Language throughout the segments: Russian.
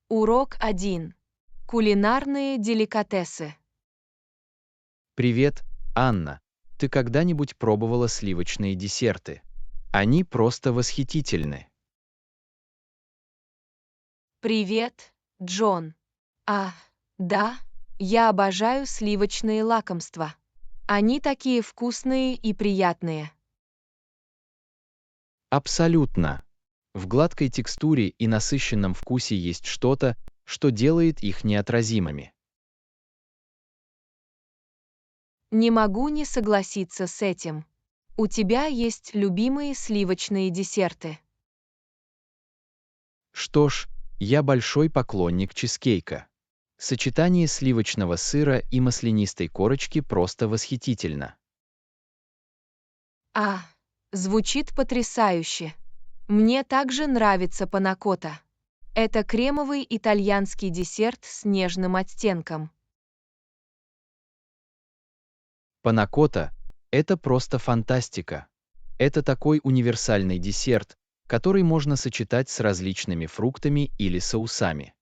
Урок 1. Кулинарные деликатесы. Привет, Анна. Ты когда-нибудь пробовала сливочные десерты? Они просто восхитительны. Привет, Джон. Да, я обожаю сливочные лакомства. Они такие вкусные и приятные. Абсолютно. В гладкой текстуре и насыщенном вкусе есть что-то, что делает их неотразимыми. Не могу не согласиться с этим. У тебя есть любимые сливочные десерты. Что ж, я большой поклонник чизкейка. Сочетание сливочного сыра и маслянистой корочки просто восхитительно. А, звучит потрясающе. Мне также нравится панакота. Это кремовый итальянский десерт с нежным оттенком. Панакота — это просто фантастика. Это такой универсальный десерт, который можно сочетать с различными фруктами или соусами.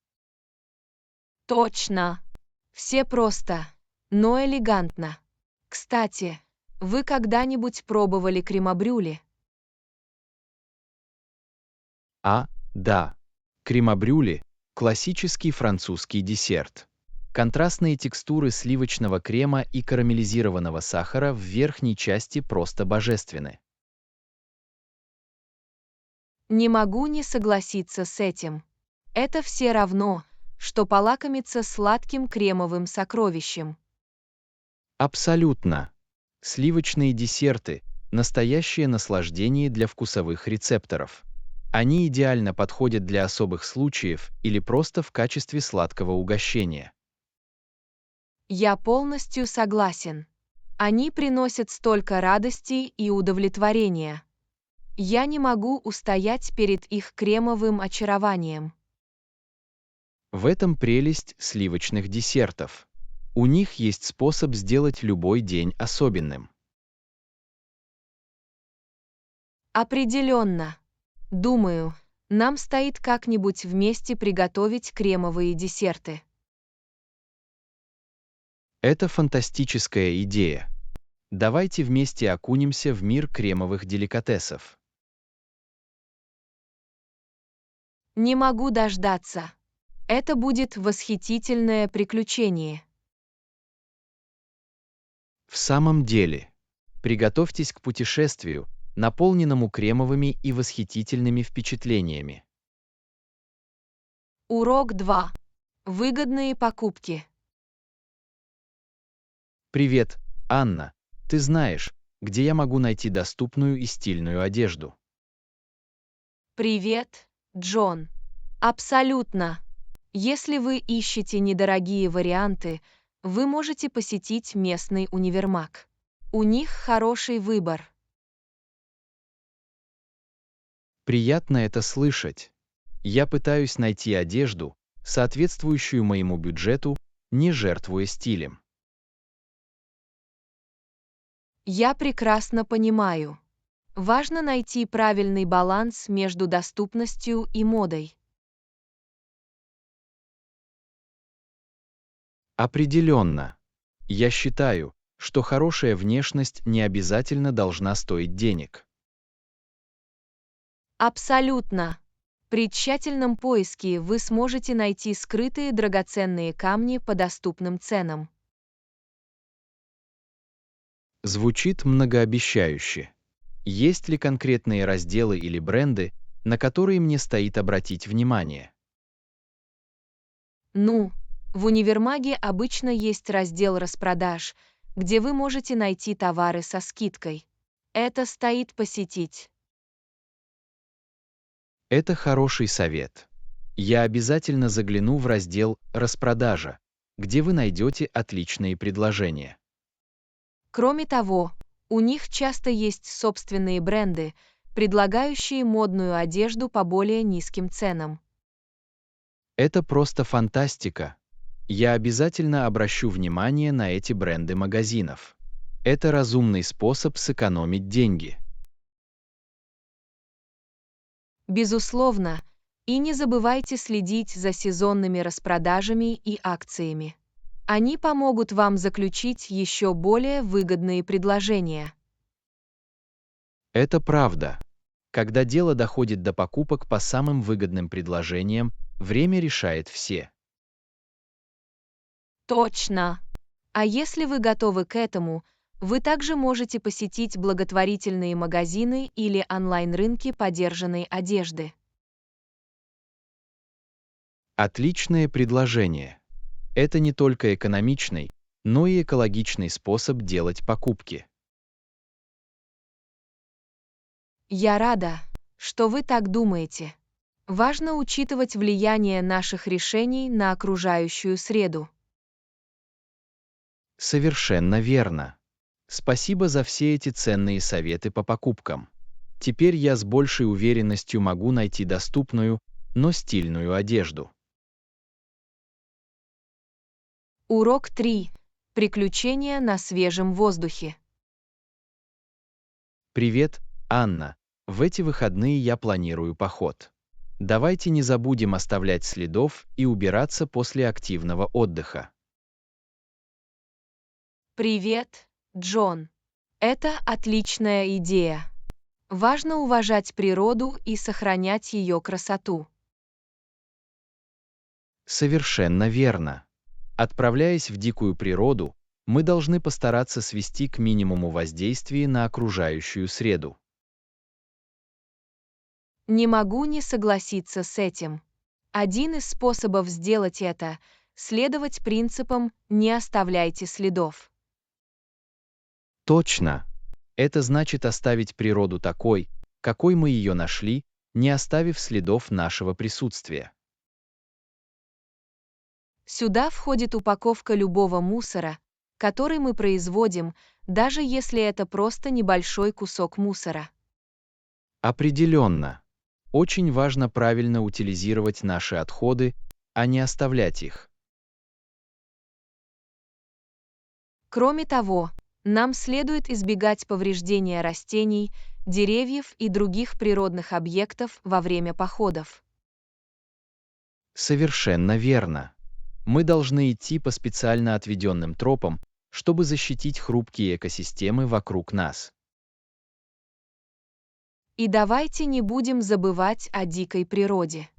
Точно. Все просто, но элегантно. Кстати, вы когда-нибудь пробовали крем-брюле? Да, крем-брюле — классический французский десерт. Контрастные текстуры сливочного крема и карамелизированного сахара в верхней части просто божественны. Не могу не согласиться с этим. Это все равно, что полакомиться сладким кремовым сокровищем. Абсолютно. Сливочные десерты — настоящее наслаждение для вкусовых рецепторов. Они идеально подходят для особых случаев или просто в качестве сладкого угощения. Я полностью согласен. Они приносят столько радости и удовлетворения. Я не могу устоять перед их кремовым очарованием. В этом прелесть сливочных десертов. У них есть способ сделать любой день особенным. Определенно. Думаю, нам стоит как-нибудь вместе приготовить кремовые десерты. Это фантастическая идея. Давайте вместе окунемся в мир кремовых деликатесов. Не могу дождаться. Это будет восхитительное приключение. В самом деле, приготовьтесь к путешествию, наполненному кремовыми и восхитительными впечатлениями. Урок 2. Выгодные покупки. Привет, Анна. Ты знаешь, где я могу найти доступную и стильную одежду? Привет, Джон. Абсолютно. Если вы ищете недорогие варианты, вы можете посетить местный универмаг. У них хороший выбор. Приятно это слышать. Я пытаюсь найти одежду, соответствующую моему бюджету, не жертвуя стилем. Я прекрасно понимаю. Важно найти правильный баланс между доступностью и модой. Определенно. Я считаю, что хорошая внешность не обязательно должна стоить денег. Абсолютно. При тщательном поиске вы сможете найти скрытые драгоценные камни по доступным ценам. Звучит многообещающе. Есть ли конкретные разделы или бренды, на которые мне стоит обратить внимание? Ну, в универмаге обычно есть раздел распродаж, где вы можете найти товары со скидкой. Это стоит посетить. Это хороший совет. Я обязательно загляну в раздел «Распродажа», где вы найдете отличные предложения. Кроме того, у них часто есть собственные бренды, предлагающие модную одежду по более низким ценам. Это просто фантастика. Я обязательно обращу внимание на эти бренды магазинов. Это разумный способ сэкономить деньги. Безусловно, И не забывайте следить за сезонными распродажами и акциями. Они помогут вам заключить еще более выгодные предложения. Это правда. Когда дело доходит до покупок по самым выгодным предложениям, время решает все. Точно. А если вы готовы к этому, вы также можете посетить благотворительные магазины или онлайн-рынки подержанной одежды. Отличное предложение. Это не только экономичный, но и экологичный способ делать покупки. Я рада, что вы так думаете. Важно учитывать влияние наших решений на окружающую среду. Совершенно верно. Спасибо за все эти ценные советы по покупкам. Теперь я с большей уверенностью могу найти доступную, но стильную одежду. Урок 3. Приключения на свежем воздухе. Привет, Анна. В эти выходные я планирую поход. Давайте не забудем оставлять следов и убираться после активного отдыха. Привет, Джон. Это отличная идея. Важно уважать природу и сохранять ее красоту. Совершенно верно. Отправляясь в дикую природу, мы должны постараться свести к минимуму воздействие на окружающую среду. Не могу не согласиться с этим. Один из способов сделать это — следовать принципам «не оставляйте следов». Точно. Это значит оставить природу такой, какой мы ее нашли, не оставив следов нашего присутствия. Сюда входит упаковка любого мусора, который мы производим, даже если это просто небольшой кусок мусора. Определенно. Очень важно правильно утилизировать наши отходы, а не оставлять их. Кроме того, нам следует избегать повреждения растений, деревьев и других природных объектов во время походов. Совершенно верно. Мы должны идти по специально отведенным тропам, чтобы защитить хрупкие экосистемы вокруг нас. И давайте не будем забывать о дикой природе.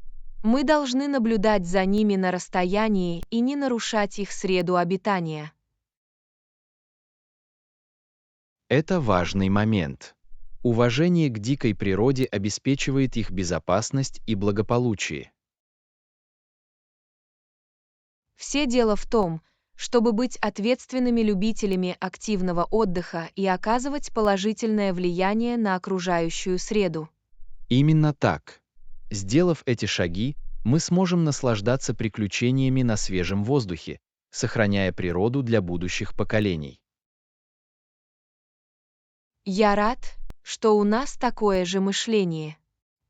Мы должны наблюдать за ними на расстоянии и не нарушать их среду обитания. Это важный момент. Уважение к дикой природе обеспечивает их безопасность и благополучие. Все дело в том, чтобы быть ответственными любителями активного отдыха и оказывать положительное влияние на окружающую среду. Именно так. Сделав эти шаги, мы сможем наслаждаться приключениями на свежем воздухе, сохраняя природу для будущих поколений. Я рад, что у нас такое же мышление.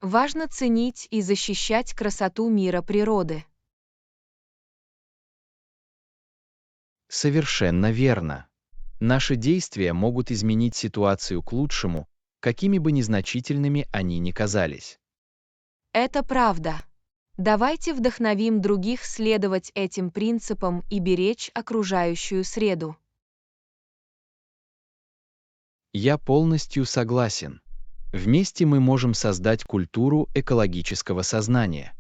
Важно ценить и защищать красоту мира природы. Совершенно верно. Наши действия могут изменить ситуацию к лучшему, какими бы незначительными они ни казались. Это правда. Давайте вдохновим других следовать этим принципам и беречь окружающую среду. Я полностью согласен. Вместе мы можем создать культуру экологического сознания.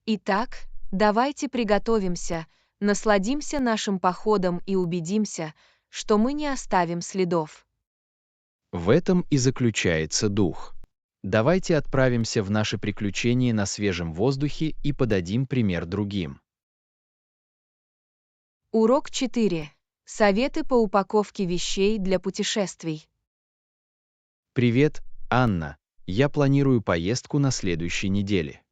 Итак, давайте приготовимся, насладимся нашим походом и убедимся, что мы не оставим следов. В этом и заключается дух. Давайте отправимся в наши приключения на свежем воздухе и подадим пример другим. Урок 4. Советы по упаковке вещей для путешествий. Привет, Анна. Я планирую поездку на следующей неделе.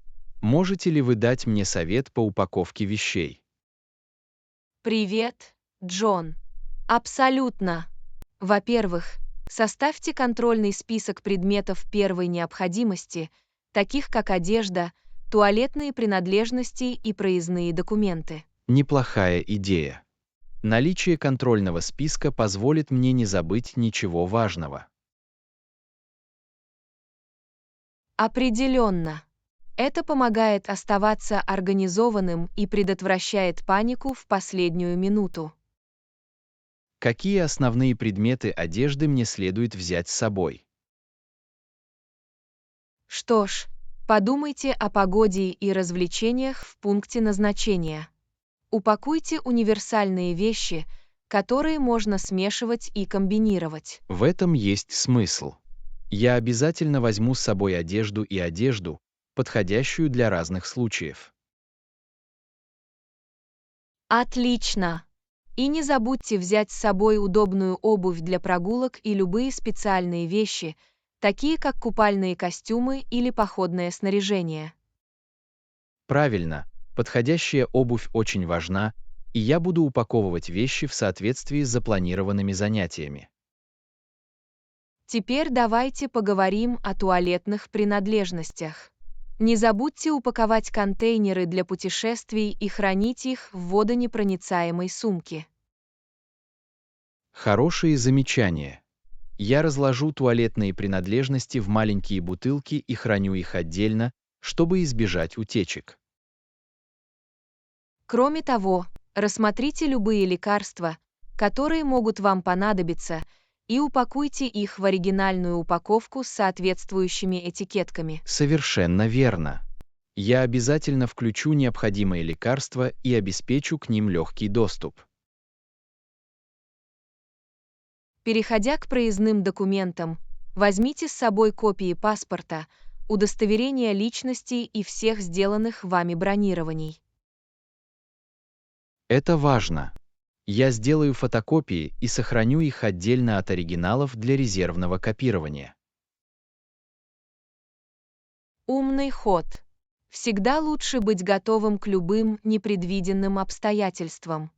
Можете ли вы дать мне совет по упаковке вещей? Привет, Джон. Абсолютно. Во-первых, составьте контрольный список предметов первой необходимости, таких как одежда, туалетные принадлежности и проездные документы. Неплохая идея. Наличие контрольного списка позволит мне не забыть ничего важного. Определенно. Это помогает оставаться организованным и предотвращает панику в последнюю минуту. Какие основные предметы одежды мне следует взять с собой? Что ж, подумайте о погоде и развлечениях в пункте назначения. Упакуйте универсальные вещи, которые можно смешивать и комбинировать. В этом есть смысл. Я обязательно возьму с собой одежду, подходящую для разных случаев. Отлично! И не забудьте взять с собой удобную обувь для прогулок и любые специальные вещи, такие как купальные костюмы или походное снаряжение. Правильно, подходящая обувь очень важна, и я буду упаковывать вещи в соответствии с запланированными занятиями. Теперь давайте поговорим о туалетных принадлежностях. Не забудьте упаковать контейнеры для путешествий и хранить их в водонепроницаемой сумке. Хорошие замечания. Я разложу туалетные принадлежности в маленькие бутылки и храню их отдельно, чтобы избежать утечек. Кроме того, рассмотрите любые лекарства, которые могут вам понадобиться, и упакуйте их в оригинальную упаковку с соответствующими этикетками. Совершенно верно. Я обязательно включу необходимые лекарства и обеспечу к ним легкий доступ. Переходя к проездным документам, возьмите с собой копии паспорта, удостоверения личности и всех сделанных вами бронирований. Это важно. Я сделаю фотокопии и сохраню их отдельно от оригиналов для резервного копирования. Умный ход. Всегда лучше быть готовым к любым непредвиденным обстоятельствам.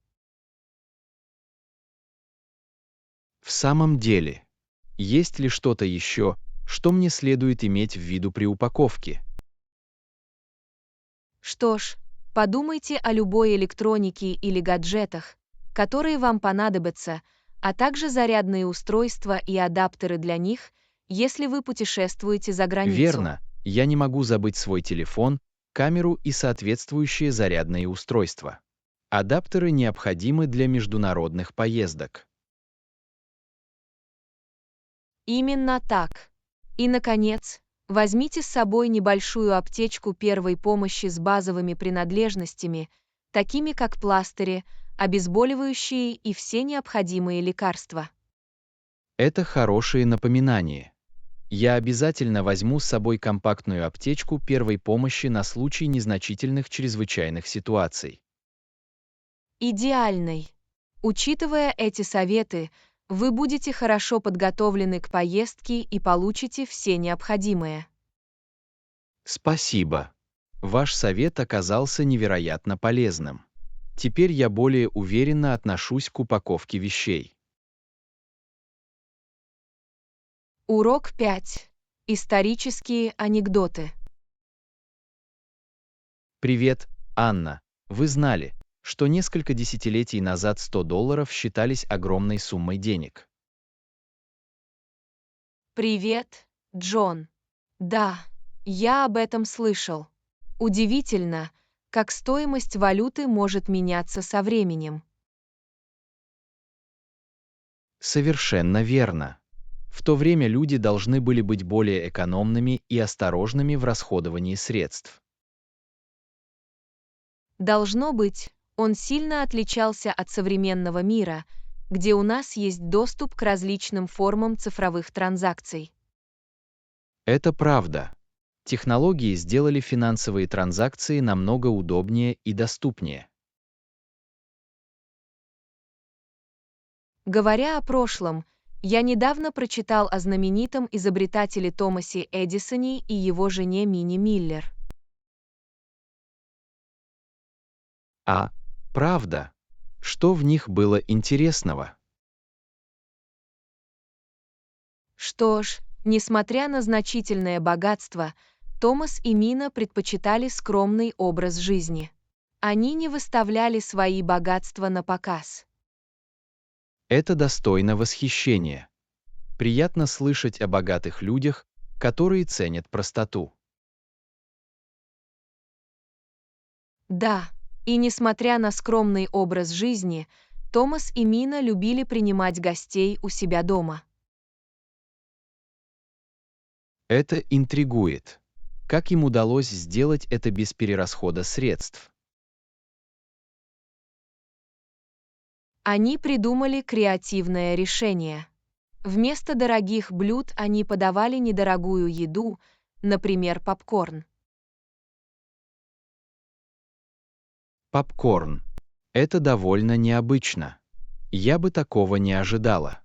В самом деле, есть ли что-то еще, что мне следует иметь в виду при упаковке? Что ж, подумайте о любой электронике или гаджетах, которые вам понадобятся, а также зарядные устройства и адаптеры для них, если вы путешествуете за границу. Верно, я не могу забыть свой телефон, камеру и соответствующие зарядные устройства. Адаптеры необходимы для международных поездок. Именно так. И, наконец, возьмите с собой небольшую аптечку первой помощи с базовыми принадлежностями, такими как пластыри, обезболивающие и все необходимые лекарства. Это хорошее напоминание. Я обязательно возьму с собой компактную аптечку первой помощи на случай незначительных чрезвычайных ситуаций. Идеальный. Учитывая эти советы, вы будете хорошо подготовлены к поездке и получите все необходимое. Спасибо. Ваш совет оказался невероятно полезным. Теперь я более уверенно отношусь к упаковке вещей. Урок 5. Исторические анекдоты. Привет, Анна. Вы знали, что несколько десятилетий назад $100 считались огромной суммой денег? Привет, Джон. Да, я об этом слышал. Удивительно, как стоимость валюты может меняться со временем. Совершенно верно. В то время люди должны были быть более экономными и осторожными в расходовании средств. Должно быть, он сильно отличался от современного мира, где у нас есть доступ к различным формам цифровых транзакций. Это правда. Технологии сделали финансовые транзакции намного удобнее и доступнее. Говоря о прошлом, я недавно прочитал о знаменитом изобретателе Томасе Эдисоне и его жене Минни Миллер. А, правда? Что в них было интересного? Что ж, несмотря на значительное богатство, Томас и Мина предпочитали скромный образ жизни. Они не выставляли свои богатства на показ. Это достойно восхищения. Приятно слышать о богатых людях, которые ценят простоту. Да, и несмотря на скромный образ жизни, Томас и Мина любили принимать гостей у себя дома. Это интригует. Как им удалось сделать это без перерасхода средств? Они придумали креативное решение. Вместо дорогих блюд они подавали недорогую еду, например, попкорн. Попкорн. Это довольно необычно. Я бы такого не ожидала.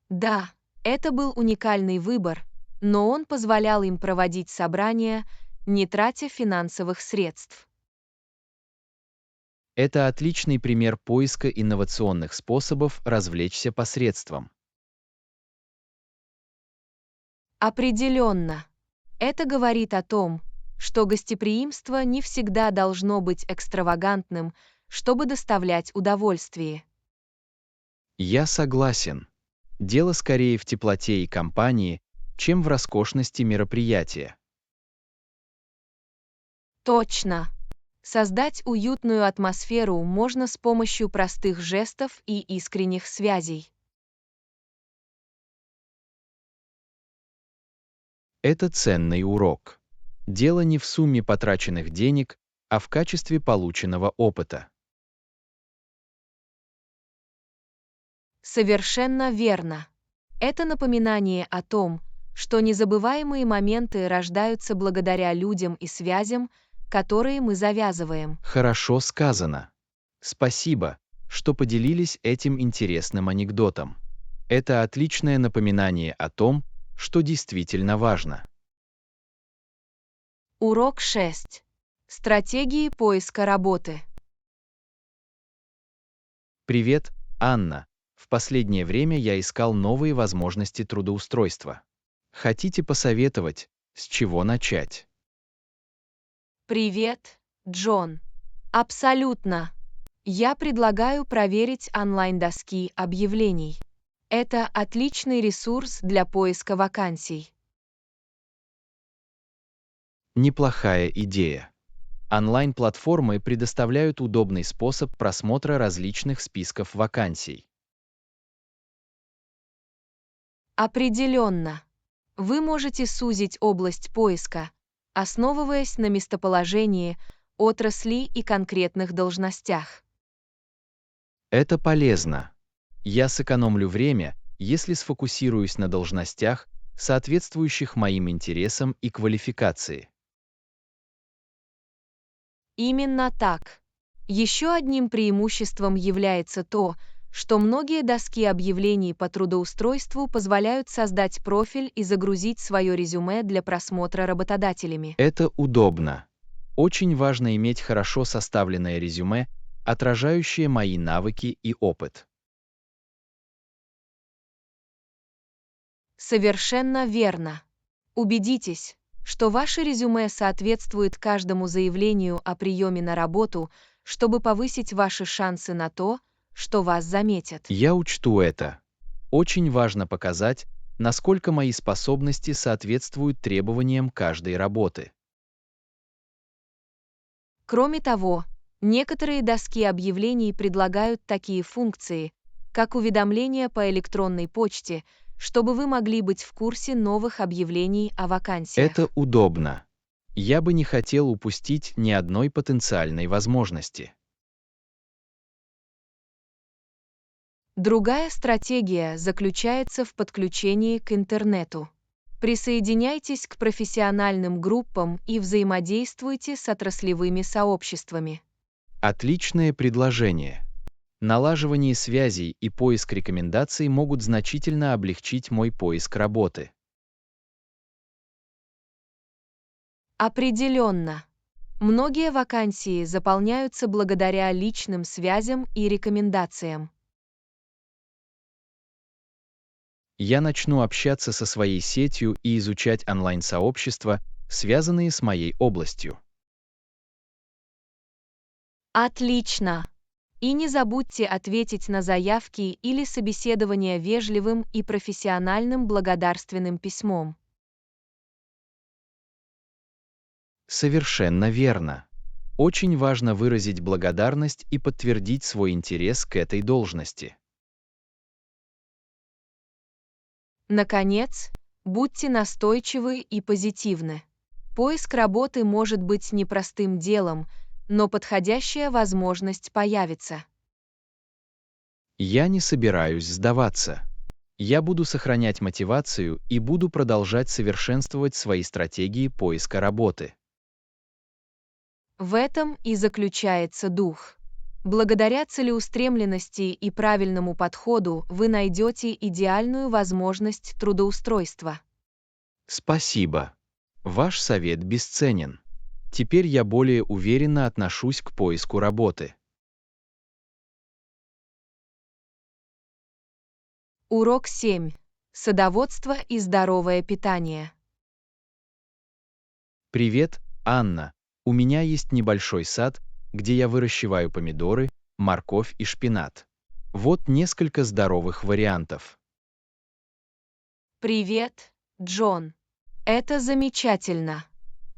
Да, это был уникальный выбор, но он позволял им проводить собрания, не тратя финансовых средств. Это отличный пример поиска инновационных способов развлечься посредством. Определенно. Это говорит о том, что гостеприимство не всегда должно быть экстравагантным, чтобы доставлять удовольствие. Я согласен. Дело скорее в теплоте и компании, чем в роскошности мероприятия. Точно. Создать уютную атмосферу можно с помощью простых жестов и искренних связей. Это ценный урок. Дело не в сумме потраченных денег, а в качестве полученного опыта. Совершенно верно. Это напоминание о том, что незабываемые моменты рождаются благодаря людям и связям, которые мы завязываем. Хорошо сказано. Спасибо, что поделились этим интересным анекдотом. Это отличное напоминание о том, что действительно важно. Урок 6. Стратегии поиска работы. Привет, Анна. В последнее время я искал новые возможности трудоустройства. Хотите посоветовать, с чего начать? Привет, Джон. Абсолютно. Я предлагаю проверить онлайн-доски объявлений. Это отличный ресурс для поиска вакансий. Неплохая идея. Онлайн-платформы предоставляют удобный способ просмотра различных списков вакансий. Определенно. Вы можете сузить область поиска, основываясь на местоположении, отрасли и конкретных должностях. Это полезно. Я сэкономлю время, если сфокусируюсь на должностях, соответствующих моим интересам и квалификации. Именно так. Еще одним преимуществом является то, что многие доски объявлений по трудоустройству позволяют создать профиль и загрузить свое резюме для просмотра работодателями. Это удобно. Очень важно иметь хорошо составленное резюме, отражающее мои навыки и опыт. Совершенно верно. Убедитесь, что ваше резюме соответствует каждому заявлению о приеме на работу, чтобы повысить ваши шансы на то, что вас заметят. Я учту это. Очень важно показать, насколько мои способности соответствуют требованиям каждой работы. Кроме того, некоторые доски объявлений предлагают такие функции, как уведомления по электронной почте, чтобы вы могли быть в курсе новых объявлений о вакансиях. Это удобно. Я бы не хотел упустить ни одной потенциальной возможности. Другая стратегия заключается в подключении к интернету. Присоединяйтесь к профессиональным группам и взаимодействуйте с отраслевыми сообществами. Отличное предложение. Налаживание связей и поиск рекомендаций могут значительно облегчить мой поиск работы. Определенно. Многие вакансии заполняются благодаря личным связям и рекомендациям. Я начну общаться со своей сетью и изучать онлайн-сообщества, связанные с моей областью. Отлично! И не забудьте ответить на заявки или собеседования вежливым и профессиональным благодарственным письмом. Совершенно верно. Очень важно выразить благодарность и подтвердить свой интерес к этой должности. Наконец, будьте настойчивы и позитивны. Поиск работы может быть непростым делом, но подходящая возможность появится. Я не собираюсь сдаваться. Я буду сохранять мотивацию и буду продолжать совершенствовать свои стратегии поиска работы. В этом и заключается дух. Благодаря целеустремленности и правильному подходу вы найдете идеальную возможность трудоустройства. Спасибо. Ваш совет бесценен. Теперь я более уверенно отношусь к поиску работы. Урок 7. Садоводство и здоровое питание. Привет, Анна. У меня есть небольшой сад, где я выращиваю помидоры, морковь и шпинат. Вот несколько здоровых вариантов. Привет, Джон. Это замечательно.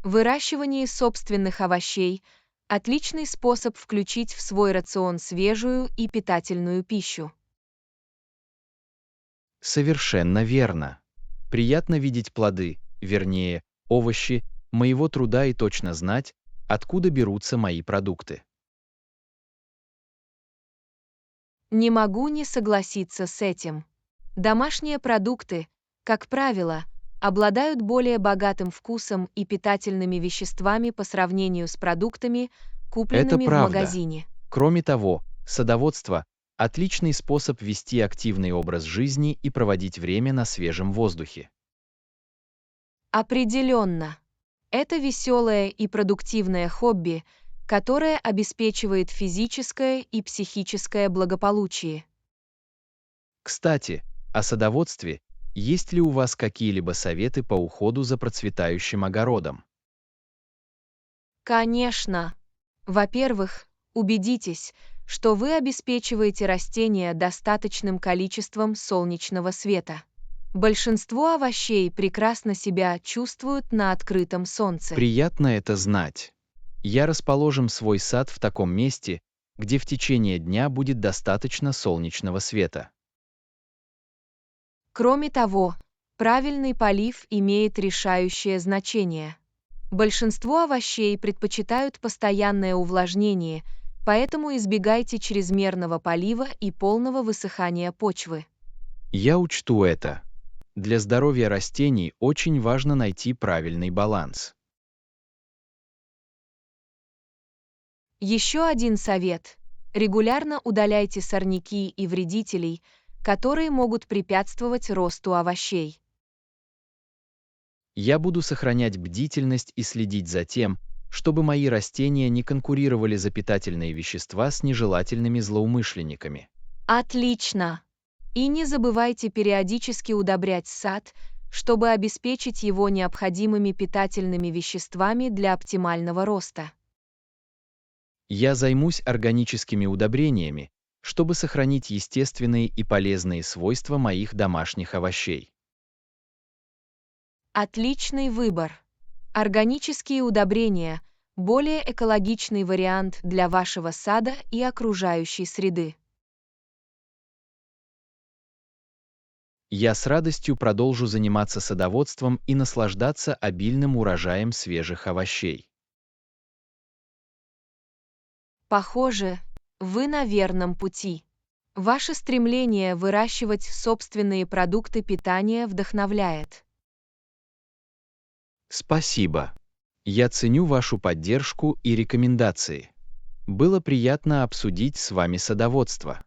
Выращивание собственных овощей – отличный способ включить в свой рацион свежую и питательную пищу. Совершенно верно. Приятно видеть плоды, вернее, овощи, моего труда и точно знать, откуда берутся мои продукты. Не могу не согласиться с этим. Домашние продукты, как правило, обладают более богатым вкусом и питательными веществами по сравнению с продуктами, Это купленными в правда. магазине. Кроме того, садоводство – отличный способ вести активный образ жизни и проводить время на свежем воздухе. Определенно. Это веселое и продуктивное хобби, которое обеспечивает физическое и психическое благополучие. Кстати, о садоводстве, есть ли у вас какие-либо советы по уходу за процветающим огородом? Конечно. Во-первых, убедитесь, что вы обеспечиваете растения достаточным количеством солнечного света. Большинство овощей прекрасно себя чувствуют на открытом солнце. Приятно это знать. Я расположим свой сад в таком месте, где в течение дня будет достаточно солнечного света. Кроме того, правильный полив имеет решающее значение. Большинство овощей предпочитают постоянное увлажнение, поэтому избегайте чрезмерного полива и полного высыхания почвы. Я учту это. Для здоровья растений очень важно найти правильный баланс. Еще один совет. Регулярно удаляйте сорняки и вредителей, которые могут препятствовать росту овощей. Я буду сохранять бдительность и следить за тем, чтобы мои растения не конкурировали за питательные вещества с нежелательными злоумышленниками. Отлично! И не забывайте периодически удобрять сад, чтобы обеспечить его необходимыми питательными веществами для оптимального роста. Я займусь органическими удобрениями, чтобы сохранить естественные и полезные свойства моих домашних овощей. Отличный выбор. Органические удобрения – более экологичный вариант для вашего сада и окружающей среды. Я с радостью продолжу заниматься садоводством и наслаждаться обильным урожаем свежих овощей. Похоже, вы на верном пути. Ваше стремление выращивать собственные продукты питания вдохновляет. Спасибо. Я ценю вашу поддержку и рекомендации. Было приятно обсудить с вами садоводство.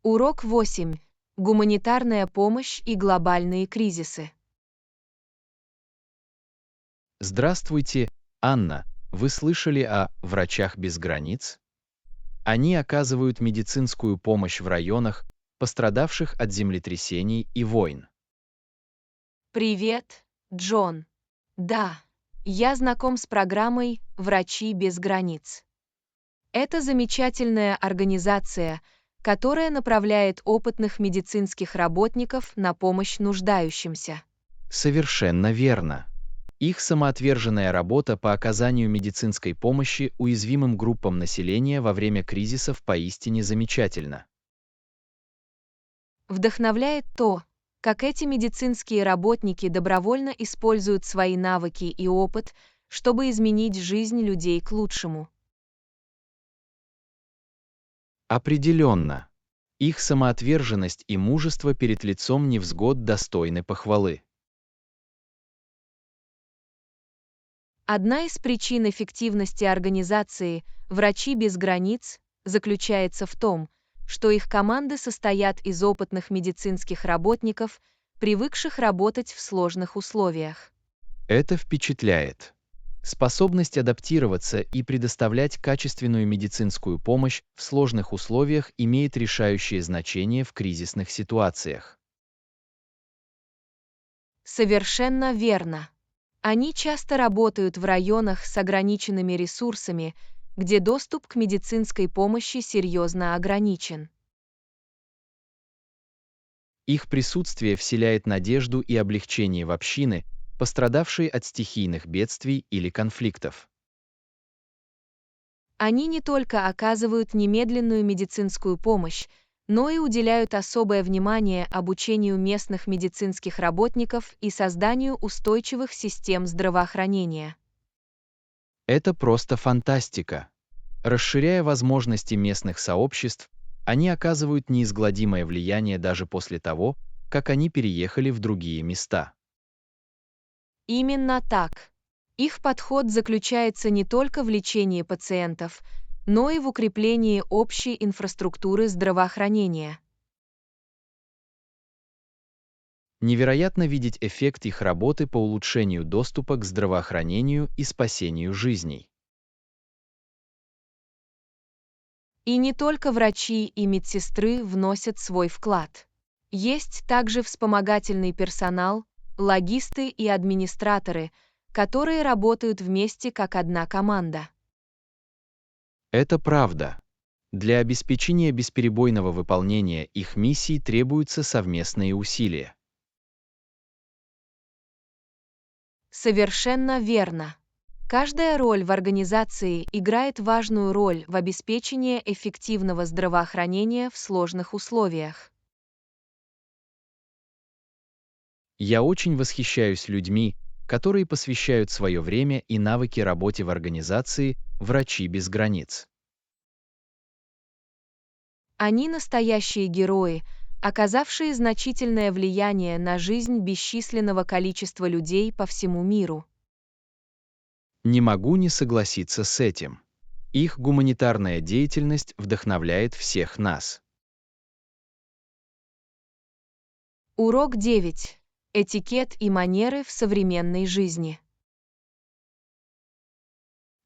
Урок 8. Гуманитарная помощь и глобальные кризисы. Здравствуйте, Анна. Вы слышали о «Врачах без границ»? Они оказывают медицинскую помощь в районах, пострадавших от землетрясений и войн. Привет, Джон. Да, Я знаком с программой «Врачи без границ». Это замечательная организация, которая направляет опытных медицинских работников на помощь нуждающимся. Совершенно верно. Их самоотверженная работа по оказанию медицинской помощи уязвимым группам населения во время кризисов поистине замечательна. Вдохновляет то, как эти медицинские работники добровольно используют свои навыки и опыт, чтобы изменить жизнь людей к лучшему. Определенно. Их самоотверженность и мужество перед лицом невзгод достойны похвалы. Одна из причин эффективности организации «Врачи без границ» заключается в том, что их команды состоят из опытных медицинских работников, привыкших работать в сложных условиях. Это впечатляет. Способность адаптироваться и предоставлять качественную медицинскую помощь в сложных условиях имеет решающее значение в кризисных ситуациях. Совершенно верно. Они часто работают в районах с ограниченными ресурсами, где доступ к медицинской помощи серьезно ограничен. Их присутствие вселяет надежду и облегчение в общины, пострадавшие от стихийных бедствий или конфликтов. Они не только оказывают немедленную медицинскую помощь, но и уделяют особое внимание обучению местных медицинских работников и созданию устойчивых систем здравоохранения. Это просто фантастика. Расширяя возможности местных сообществ, они оказывают неизгладимое влияние даже после того, как они переехали в другие места. Именно так. Их подход заключается не только в лечении пациентов, но и в укреплении общей инфраструктуры здравоохранения. Невероятно видеть эффект их работы по улучшению доступа к здравоохранению и спасению жизней. И не только врачи и медсестры вносят свой вклад. Есть также вспомогательный персонал, логисты и администраторы, которые работают вместе как одна команда. Это правда. Для обеспечения бесперебойного выполнения их миссий требуются совместные усилия. Совершенно верно. Каждая роль в организации играет важную роль в обеспечении эффективного здравоохранения в сложных условиях. Я очень восхищаюсь людьми, которые посвящают свое время и навыки работе в организации «Врачи без границ». Они настоящие герои, оказавшие значительное влияние на жизнь бесчисленного количества людей по всему миру. Не могу не согласиться с этим. Их гуманитарная деятельность вдохновляет всех нас. Урок 9. Этикет и манеры в современной жизни.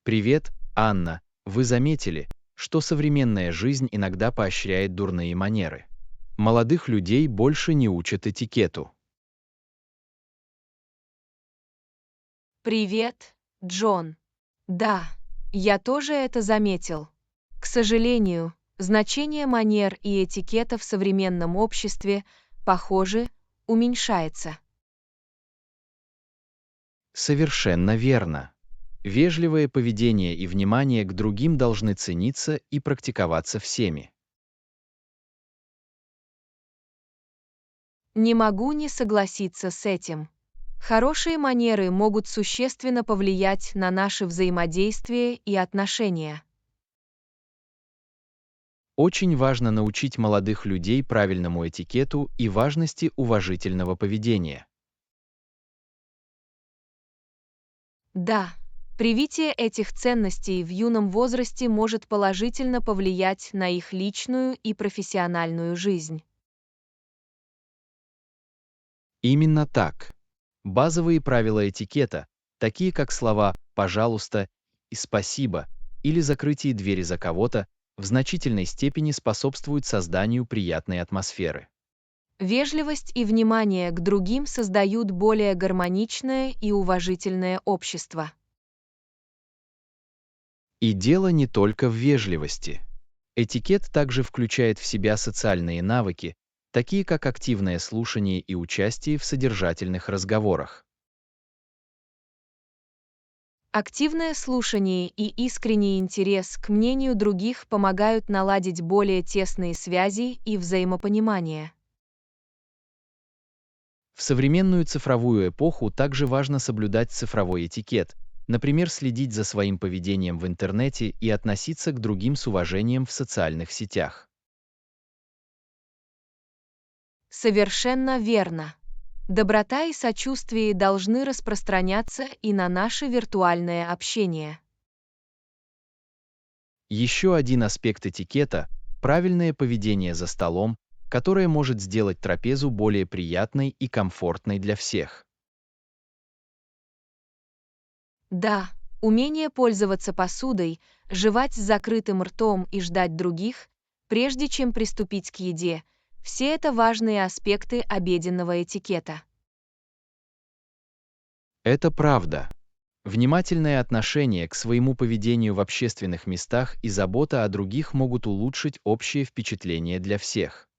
Привет, Анна. Вы заметили, что современная жизнь иногда поощряет дурные манеры? Молодых людей больше не учат этикету. Привет, Джон. Да, я тоже это заметил. К сожалению, значение манер и этикета в современном обществе, похоже, уменьшается. Совершенно верно. Вежливое поведение и внимание к другим должны цениться и практиковаться всеми. Не могу не согласиться с этим. Хорошие манеры могут существенно повлиять на наше взаимодействие и отношения. Очень важно научить молодых людей правильному этикету и важности уважительного поведения. Да, привитие этих ценностей в юном возрасте может положительно повлиять на их личную и профессиональную жизнь. Именно так. Базовые правила этикета, такие как слова «пожалуйста» и «спасибо» или закрытие двери за кого-то, в значительной степени способствуют созданию приятной атмосферы. Вежливость и внимание к другим создают более гармоничное и уважительное общество. И дело не только в вежливости. Этикет также включает в себя социальные навыки, такие как активное слушание и участие в содержательных разговорах. Активное слушание и искренний интерес к мнению других помогают наладить более тесные связи и взаимопонимание. В современную цифровую эпоху также важно соблюдать цифровой этикет, например, следить за своим поведением в интернете и относиться к другим с уважением в социальных сетях. Совершенно верно. Доброта и сочувствие должны распространяться и на наше виртуальное общение. Еще один аспект этикета — правильное поведение за столом, которое может сделать трапезу более приятной и комфортной для всех. Да, умение пользоваться посудой, жевать с закрытым ртом и ждать других, прежде чем приступить к еде, все это важные аспекты обеденного этикета. Это правда. Внимательное отношение к своему поведению в общественных местах и забота о других могут улучшить общее впечатление для всех.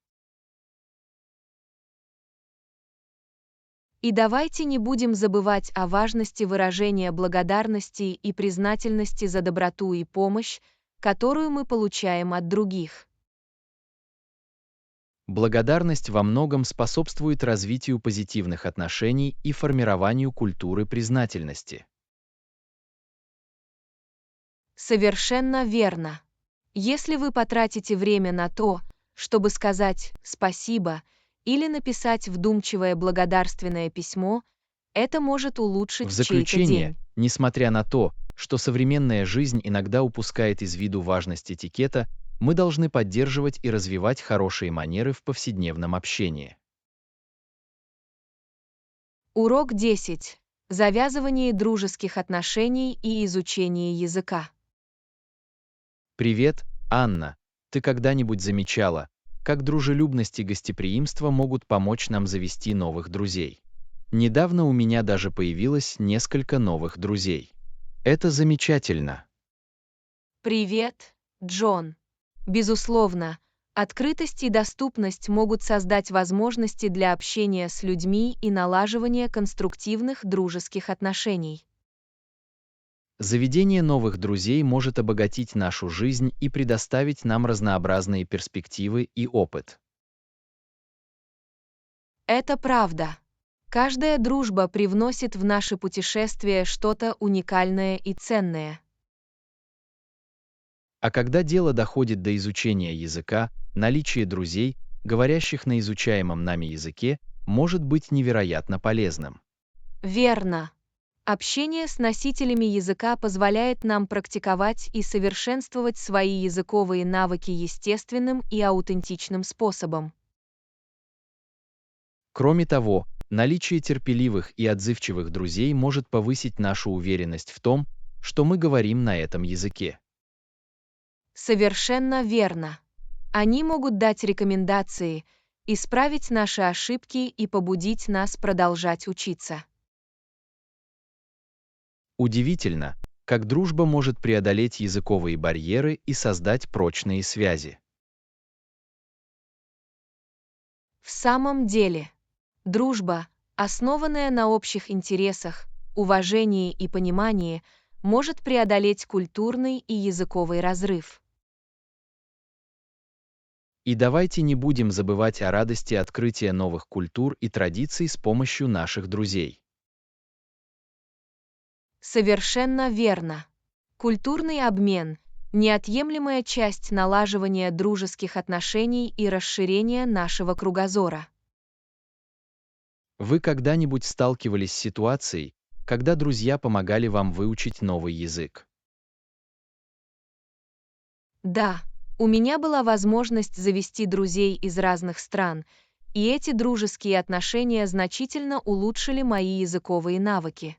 И давайте не будем забывать о важности выражения благодарности и признательности за доброту и помощь, которую мы получаем от других. Благодарность во многом способствует развитию позитивных отношений и формированию культуры признательности. Совершенно верно. Если вы потратите время на то, чтобы сказать «спасибо» или написать вдумчивое благодарственное письмо, это может В улучшить чей-то заключение, день. несмотря на то, что современная жизнь иногда упускает из виду важность этикета, мы должны поддерживать и развивать хорошие манеры в повседневном общении. Урок 10. Завязывание дружеских отношений и изучение языка. Привет, Анна. Ты когда-нибудь замечала, как дружелюбность и гостеприимство могут помочь нам завести новых друзей? Недавно у меня даже появилось несколько новых друзей. Это замечательно. Привет, Джон. Безусловно, открытость и доступность могут создать возможности для общения с людьми и налаживания конструктивных дружеских отношений. Заведение новых друзей может обогатить нашу жизнь и предоставить нам разнообразные перспективы и опыт. Это правда. Каждая дружба привносит в наше путешествие что-то уникальное и ценное. А когда дело доходит до изучения языка, наличие друзей, говорящих на изучаемом нами языке, может быть невероятно полезным. Верно. Общение с носителями языка позволяет нам практиковать и совершенствовать свои языковые навыки естественным и аутентичным способом. Кроме того, наличие терпеливых и отзывчивых друзей может повысить нашу уверенность в том, что мы говорим на этом языке. Совершенно верно. Они могут дать рекомендации, исправить наши ошибки и побудить нас продолжать учиться. Удивительно, как дружба может преодолеть языковые барьеры и создать прочные связи. В самом деле, дружба, основанная на общих интересах, уважении и понимании, может преодолеть культурный и языковый разрыв. И давайте не будем забывать о радости открытия новых культур и традиций с помощью наших друзей. Совершенно верно. Культурный обмен – неотъемлемая часть налаживания дружеских отношений и расширения нашего кругозора. Вы когда-нибудь сталкивались с ситуацией, когда друзья помогали вам выучить новый язык? Да, у меня была возможность завести друзей из разных стран, и эти дружеские отношения значительно улучшили мои языковые навыки.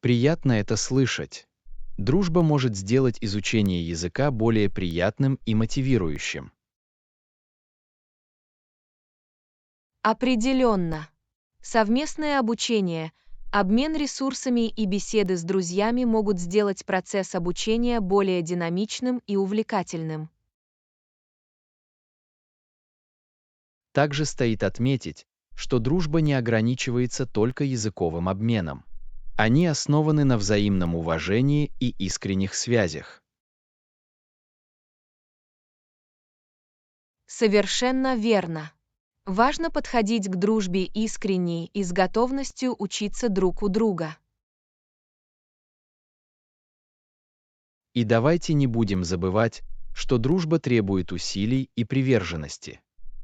Приятно это слышать. Дружба может сделать изучение языка более приятным и мотивирующим. Определенно. Совместное обучение, обмен ресурсами и беседы с друзьями могут сделать процесс обучения более динамичным и увлекательным. Также стоит отметить, что дружба не ограничивается только языковым обменом. Они основаны на взаимном уважении и искренних связях. Совершенно верно. Важно подходить к дружбе искренне и с готовностью учиться друг у друга. И давайте не будем забывать, что дружба требует усилий и приверженности.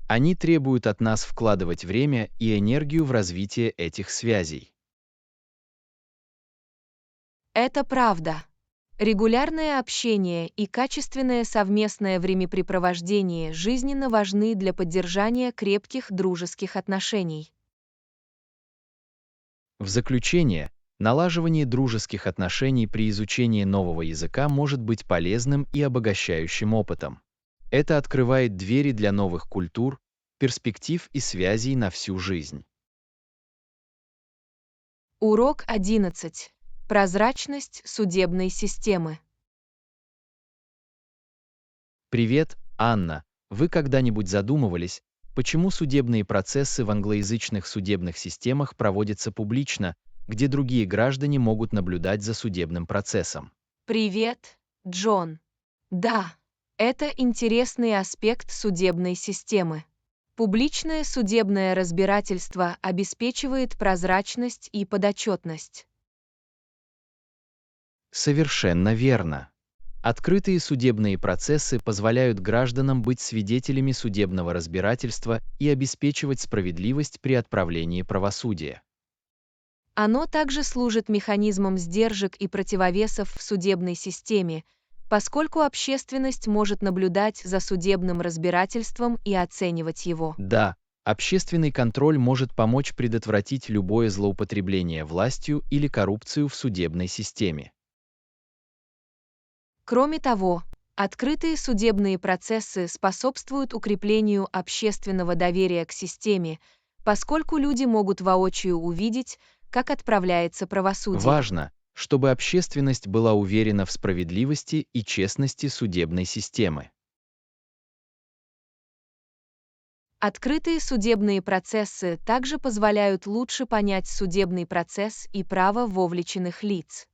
Они требуют от нас вкладывать время и энергию в развитие этих связей. Это правда. Регулярное общение и качественное совместное времяпрепровождение жизненно важны для поддержания крепких дружеских отношений. В заключение, налаживание дружеских отношений при изучении нового языка может быть полезным и обогащающим опытом. Это открывает двери для новых культур, перспектив и связей на всю жизнь. Урок 11. Прозрачность судебной системы. Привет, Анна. Вы когда-нибудь задумывались, почему судебные процессы в англоязычных судебных системах проводятся публично, где другие граждане могут наблюдать за судебным процессом? Привет, Джон. Да, это интересный аспект судебной системы. Публичное судебное разбирательство обеспечивает прозрачность и подотчетность. Совершенно верно. Открытые судебные процессы позволяют гражданам быть свидетелями судебного разбирательства и обеспечивать справедливость при отправлении правосудия. Оно также служит механизмом сдержек и противовесов в судебной системе, поскольку общественность может наблюдать за судебным разбирательством и оценивать его. Да, общественный контроль может помочь предотвратить любое злоупотребление властью или коррупцию в судебной системе. Кроме того, открытые судебные процессы способствуют укреплению общественного доверия к системе, поскольку люди могут воочию увидеть, как отправляется правосудие. Важно, чтобы общественность была уверена в справедливости и честности судебной системы. Открытые судебные процессы также позволяют лучше понять судебный процесс и право вовлеченных лиц.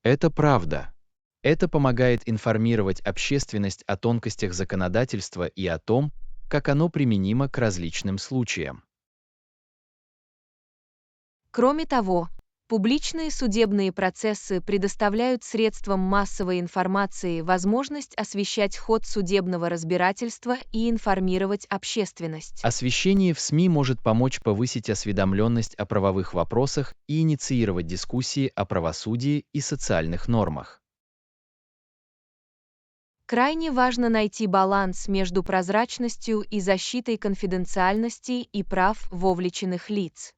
Это правда. Это помогает информировать общественность о тонкостях законодательства и о том, как оно применимо к различным случаям. Кроме того, публичные судебные процессы предоставляют средствам массовой информации возможность освещать ход судебного разбирательства и информировать общественность. Освещение в СМИ может помочь повысить осведомленность о правовых вопросах и инициировать дискуссии о правосудии и социальных нормах. Крайне важно найти баланс между прозрачностью и защитой конфиденциальности и прав вовлеченных лиц.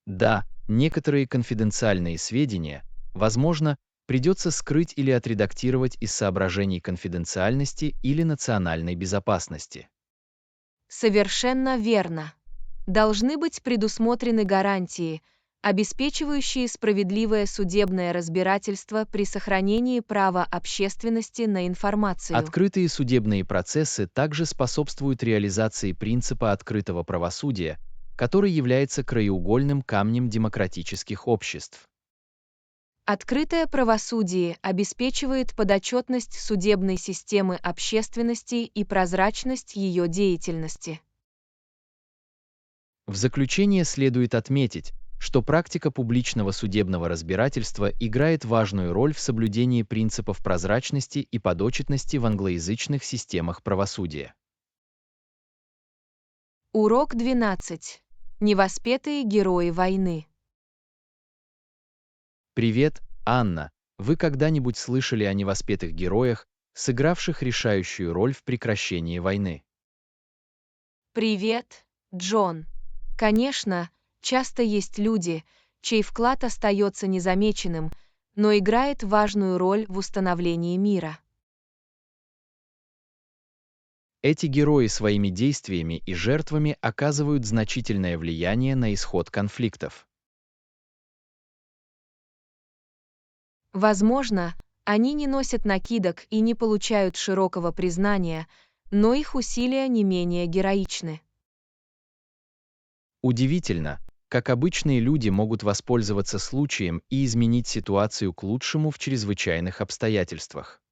Да, некоторые конфиденциальные сведения, возможно, придется скрыть или отредактировать из соображений конфиденциальности или национальной безопасности. Совершенно верно. Должны быть предусмотрены гарантии, обеспечивающие справедливое судебное разбирательство при сохранении права общественности на информацию. Открытые судебные процессы также способствуют реализации принципа открытого правосудия, который является краеугольным камнем демократических обществ. Открытое правосудие обеспечивает подотчетность судебной системы общественности и прозрачность ее деятельности. В заключение следует отметить, что практика публичного судебного разбирательства играет важную роль в соблюдении принципов прозрачности и подотчетности в англоязычных системах правосудия. Урок 12. Невоспетые герои войны. Привет, Анна. Вы когда-нибудь слышали о невоспетых героях, сыгравших решающую роль в прекращении войны? Привет, Джон. Конечно, часто есть люди, чей вклад остается незамеченным, но играет важную роль в установлении мира. Эти герои своими действиями и жертвами оказывают значительное влияние на исход конфликтов. Возможно, они не носят накидок и не получают широкого признания, но их усилия не менее героичны. Удивительно, как обычные люди могут воспользоваться случаем и изменить ситуацию к лучшему в чрезвычайных обстоятельствах.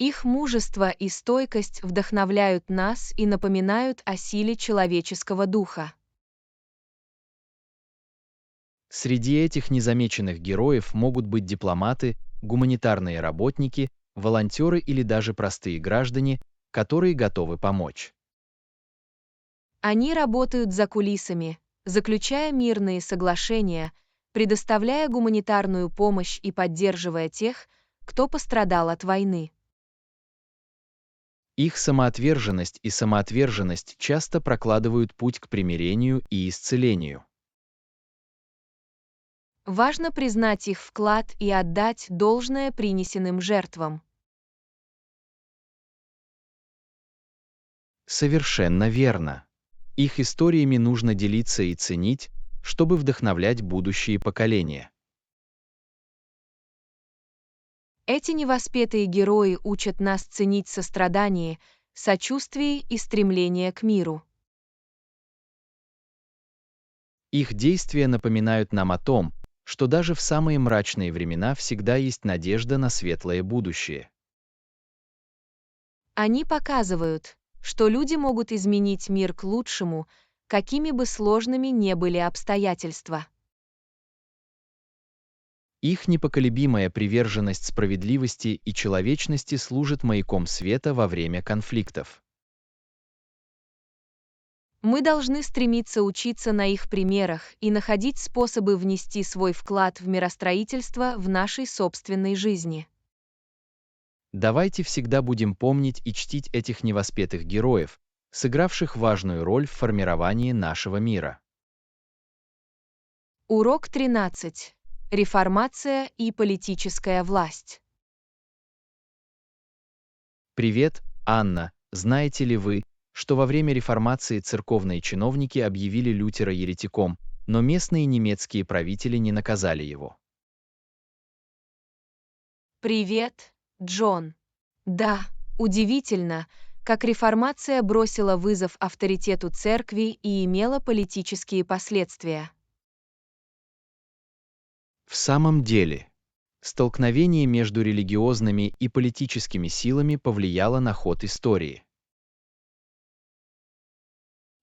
Их мужество и стойкость вдохновляют нас и напоминают о силе человеческого духа. Среди этих незамеченных героев могут быть дипломаты, гуманитарные работники, волонтеры или даже простые граждане, которые готовы помочь. Они работают за кулисами, заключая мирные соглашения, предоставляя гуманитарную помощь и поддерживая тех, кто пострадал от войны. Их самоотверженность и самоотверженность часто прокладывают путь к примирению и исцелению. Важно признать их вклад и отдать должное принесенным жертвам. Совершенно верно. Их историями нужно делиться и ценить, чтобы вдохновлять будущие поколения. Эти невоспетые герои учат нас ценить сострадание, сочувствие и стремление к миру. Их действия напоминают нам о том, что даже в самые мрачные времена всегда есть надежда на светлое будущее. Они показывают, что люди могут изменить мир к лучшему, какими бы сложными ни были обстоятельства. Их непоколебимая приверженность справедливости и человечности служит маяком света во время конфликтов. Мы должны стремиться учиться на их примерах и находить способы внести свой вклад в миростроительство в нашей собственной жизни. Давайте всегда будем помнить и чтить этих невоспетых героев, сыгравших важную роль в формировании нашего мира. Урок 13. Реформация и политическая власть. Привет, Анна. Знаете ли вы, что во время реформации церковные чиновники объявили Лютера еретиком, но местные немецкие правители не наказали его? Привет, Джон. Да, удивительно, как реформация бросила вызов авторитету церкви и имела политические последствия. В самом деле, столкновение между религиозными и политическими силами повлияло на ход истории.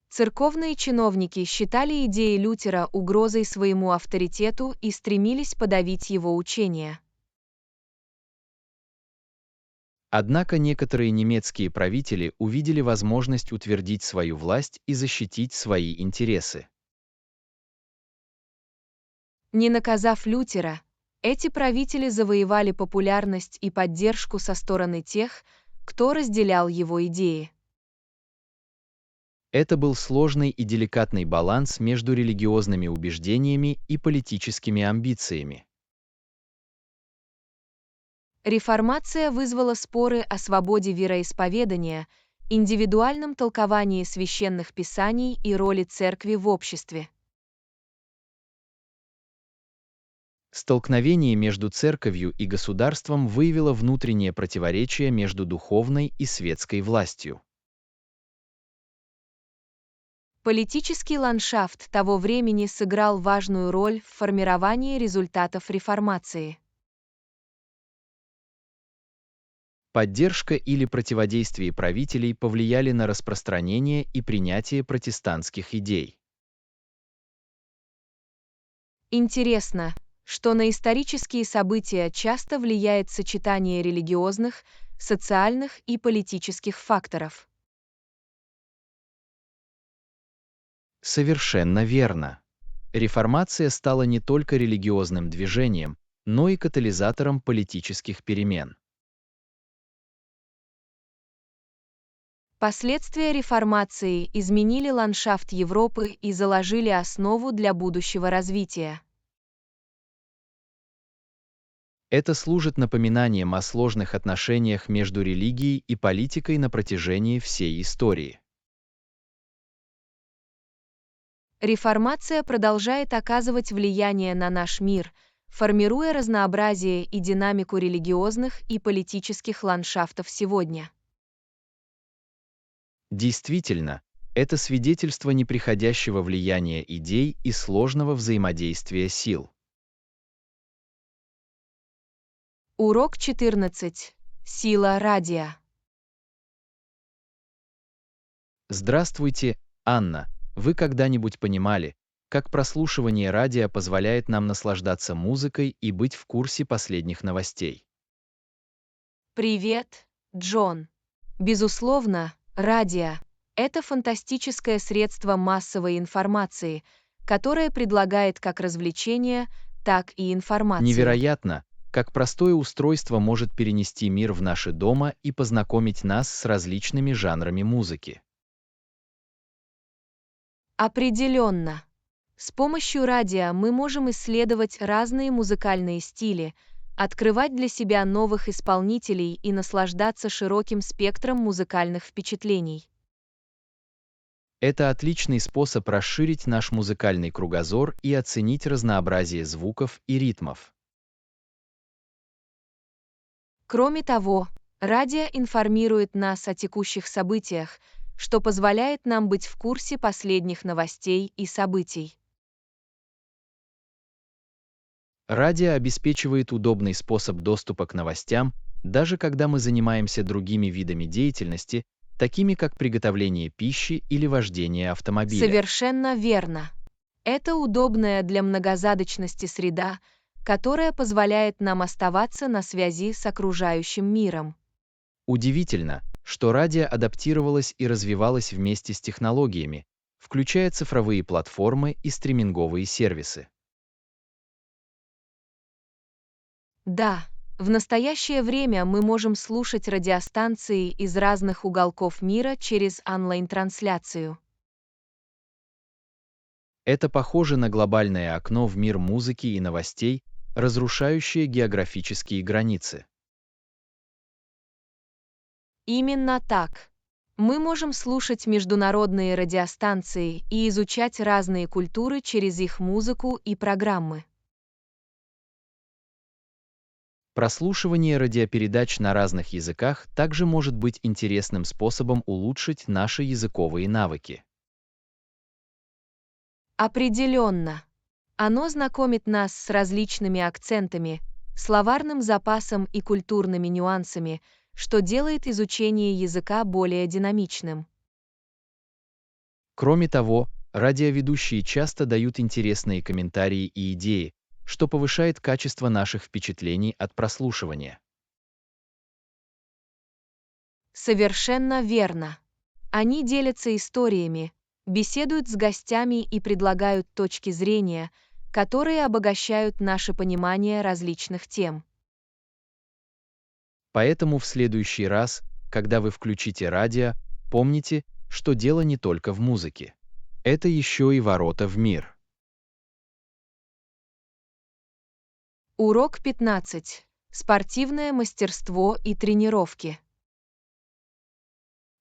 Церковные чиновники считали идеи Лютера угрозой своему авторитету и стремились подавить его учение. Однако некоторые немецкие правители увидели возможность утвердить свою власть и защитить свои интересы. Не наказав Лютера, эти правители завоевали популярность и поддержку со стороны тех, кто разделял его идеи. Это был сложный и деликатный баланс между религиозными убеждениями и политическими амбициями. Реформация вызвала споры о свободе вероисповедания, индивидуальном толковании священных писаний и роли церкви в обществе. Столкновение между церковью и государством выявило внутреннее противоречие между духовной и светской властью. Политический ландшафт того времени сыграл важную роль в формировании результатов реформации. Поддержка или противодействие правителей повлияли на распространение и принятие протестантских идей. Интересно, что на исторические события часто влияет сочетание религиозных, социальных и политических факторов. Совершенно верно. Реформация стала не только религиозным движением, но и катализатором политических перемен. Последствия реформации изменили ландшафт Европы и заложили основу для будущего развития. Это служит напоминанием о сложных отношениях между религией и политикой на протяжении всей истории. Реформация продолжает оказывать влияние на наш мир, формируя разнообразие и динамику религиозных и политических ландшафтов сегодня. Действительно, это свидетельство неприходящего влияния идей и сложного взаимодействия сил. Урок 14. Сила радио. Здравствуйте, Анна. Вы когда-нибудь понимали, как прослушивание радио позволяет нам наслаждаться музыкой и быть в курсе последних новостей? Привет, Джон. Безусловно, радио — это фантастическое средство массовой информации, которое предлагает как развлечение, так и информацию. Невероятно, как простое устройство может перенести мир в наши дома и познакомить нас с различными жанрами музыки. Определенно. С помощью радио мы можем исследовать разные музыкальные стили, открывать для себя новых исполнителей и наслаждаться широким спектром музыкальных впечатлений. Это отличный способ расширить наш музыкальный кругозор и оценить разнообразие звуков и ритмов. Кроме того, радио информирует нас о текущих событиях, что позволяет нам быть в курсе последних новостей и событий. Радио обеспечивает удобный способ доступа к новостям, даже когда мы занимаемся другими видами деятельности, такими как приготовление пищи или вождение автомобиля. Совершенно верно. Это удобная для многозадачности среда, которая позволяет нам оставаться на связи с окружающим миром. Удивительно, что радио адаптировалось и развивалось вместе с технологиями, включая цифровые платформы и стриминговые сервисы. Да, в настоящее время мы можем слушать радиостанции из разных уголков мира через онлайн-трансляцию. Это похоже на глобальное окно в мир музыки и новостей, разрушающее географические границы. Именно так. Мы можем слушать международные радиостанции и изучать разные культуры через их музыку и программы. Прослушивание радиопередач на разных языках также может быть интересным способом улучшить наши языковые навыки. Определенно. Оно знакомит нас с различными акцентами, словарным запасом и культурными нюансами, что делает изучение языка более динамичным. Кроме того, радиоведущие часто дают интересные комментарии и идеи, что повышает качество наших впечатлений от прослушивания. Совершенно верно. Они делятся историями, беседуют с гостями и предлагают точки зрения, которые обогащают наше понимание различных тем. Поэтому в следующий раз, когда вы включите радио, помните, что дело не только в музыке. Это еще и ворота в мир. Урок 15. Спортивное мастерство и тренировки.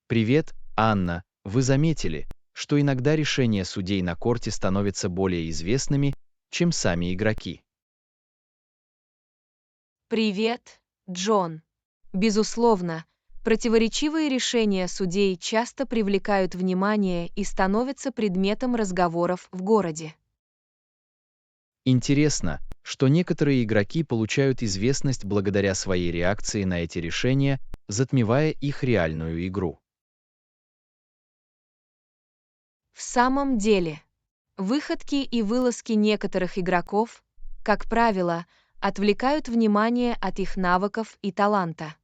Привет, Анна. Вы заметили, что иногда решения судей на корте становятся более известными, чем сами игроки? Привет, Джон. Безусловно, противоречивые решения судей часто привлекают внимание и становятся предметом разговоров в городе. Интересно, что некоторые игроки получают известность благодаря своей реакции на эти решения, затмевая их реальную игру. В самом деле, выходки и вылазки некоторых игроков, как правило, отвлекают внимание от их навыков и таланта.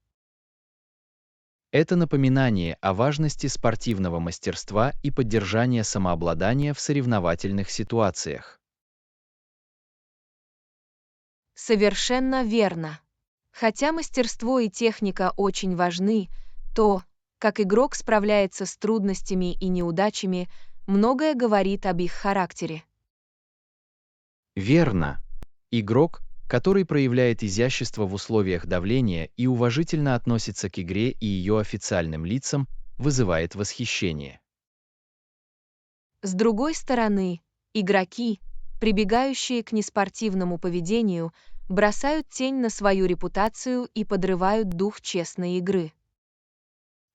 Это напоминание о важности спортивного мастерства и поддержания самообладания в соревновательных ситуациях. Совершенно верно. Хотя мастерство и техника очень важны, то, как игрок справляется с трудностями и неудачами, многое говорит об их характере. Верно. Игрок, который проявляет изящество в условиях давления и уважительно относится к игре и ее официальным лицам, вызывает восхищение. С другой стороны, игроки, прибегающие к неспортивному поведению, бросают тень на свою репутацию и подрывают дух честной игры.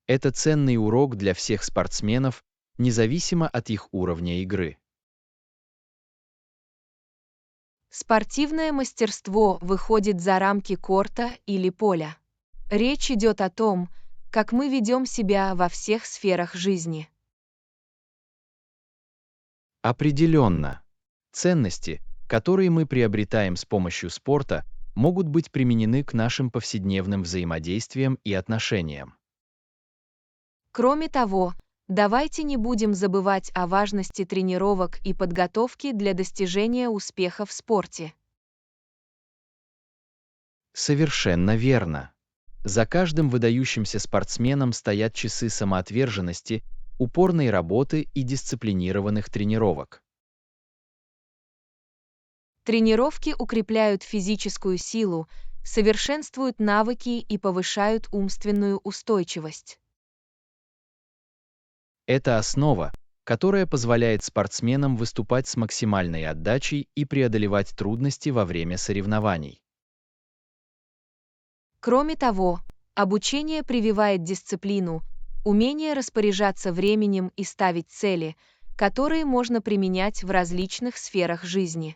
Это ценный урок для всех спортсменов, независимо от их уровня игры. Спортивное мастерство выходит за рамки корта или поля. Речь идет о том, как мы ведем себя во всех сферах жизни. Определенно. Ценности, которые мы приобретаем с помощью спорта, могут быть применены к нашим повседневным взаимодействиям и отношениям. Кроме того, давайте не будем забывать о важности тренировок и подготовки для достижения успеха в спорте. Совершенно верно. За каждым выдающимся спортсменом стоят часы самоотверженности, упорной работы и дисциплинированных тренировок. Тренировки укрепляют физическую силу, совершенствуют навыки и повышают умственную устойчивость. Это основа, которая позволяет спортсменам выступать с максимальной отдачей и преодолевать трудности во время соревнований. Кроме того, обучение прививает дисциплину, умение распоряжаться временем и ставить цели, которые можно применять в различных сферах жизни.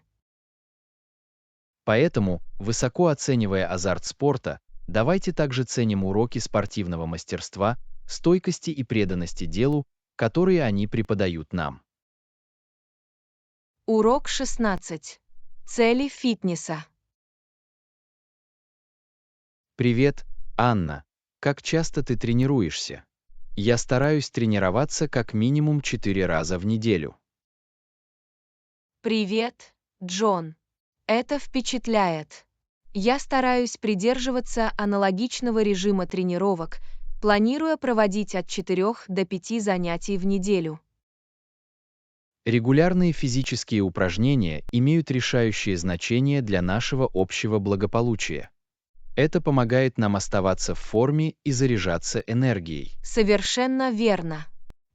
Поэтому, высоко оценивая азарт спорта, давайте также ценим уроки спортивного мастерства, стойкости и преданности делу, которые они преподают нам. Урок 16. Цели фитнеса. Привет, Анна. Как часто ты тренируешься? Я стараюсь тренироваться как минимум 4 раза в неделю. Привет, Джон. Это впечатляет. Я стараюсь придерживаться аналогичного режима тренировок, планируя проводить от 4 до 5 занятий в неделю. Регулярные физические упражнения имеют решающее значение для нашего общего благополучия. Это помогает нам оставаться в форме и заряжаться энергией. Совершенно верно.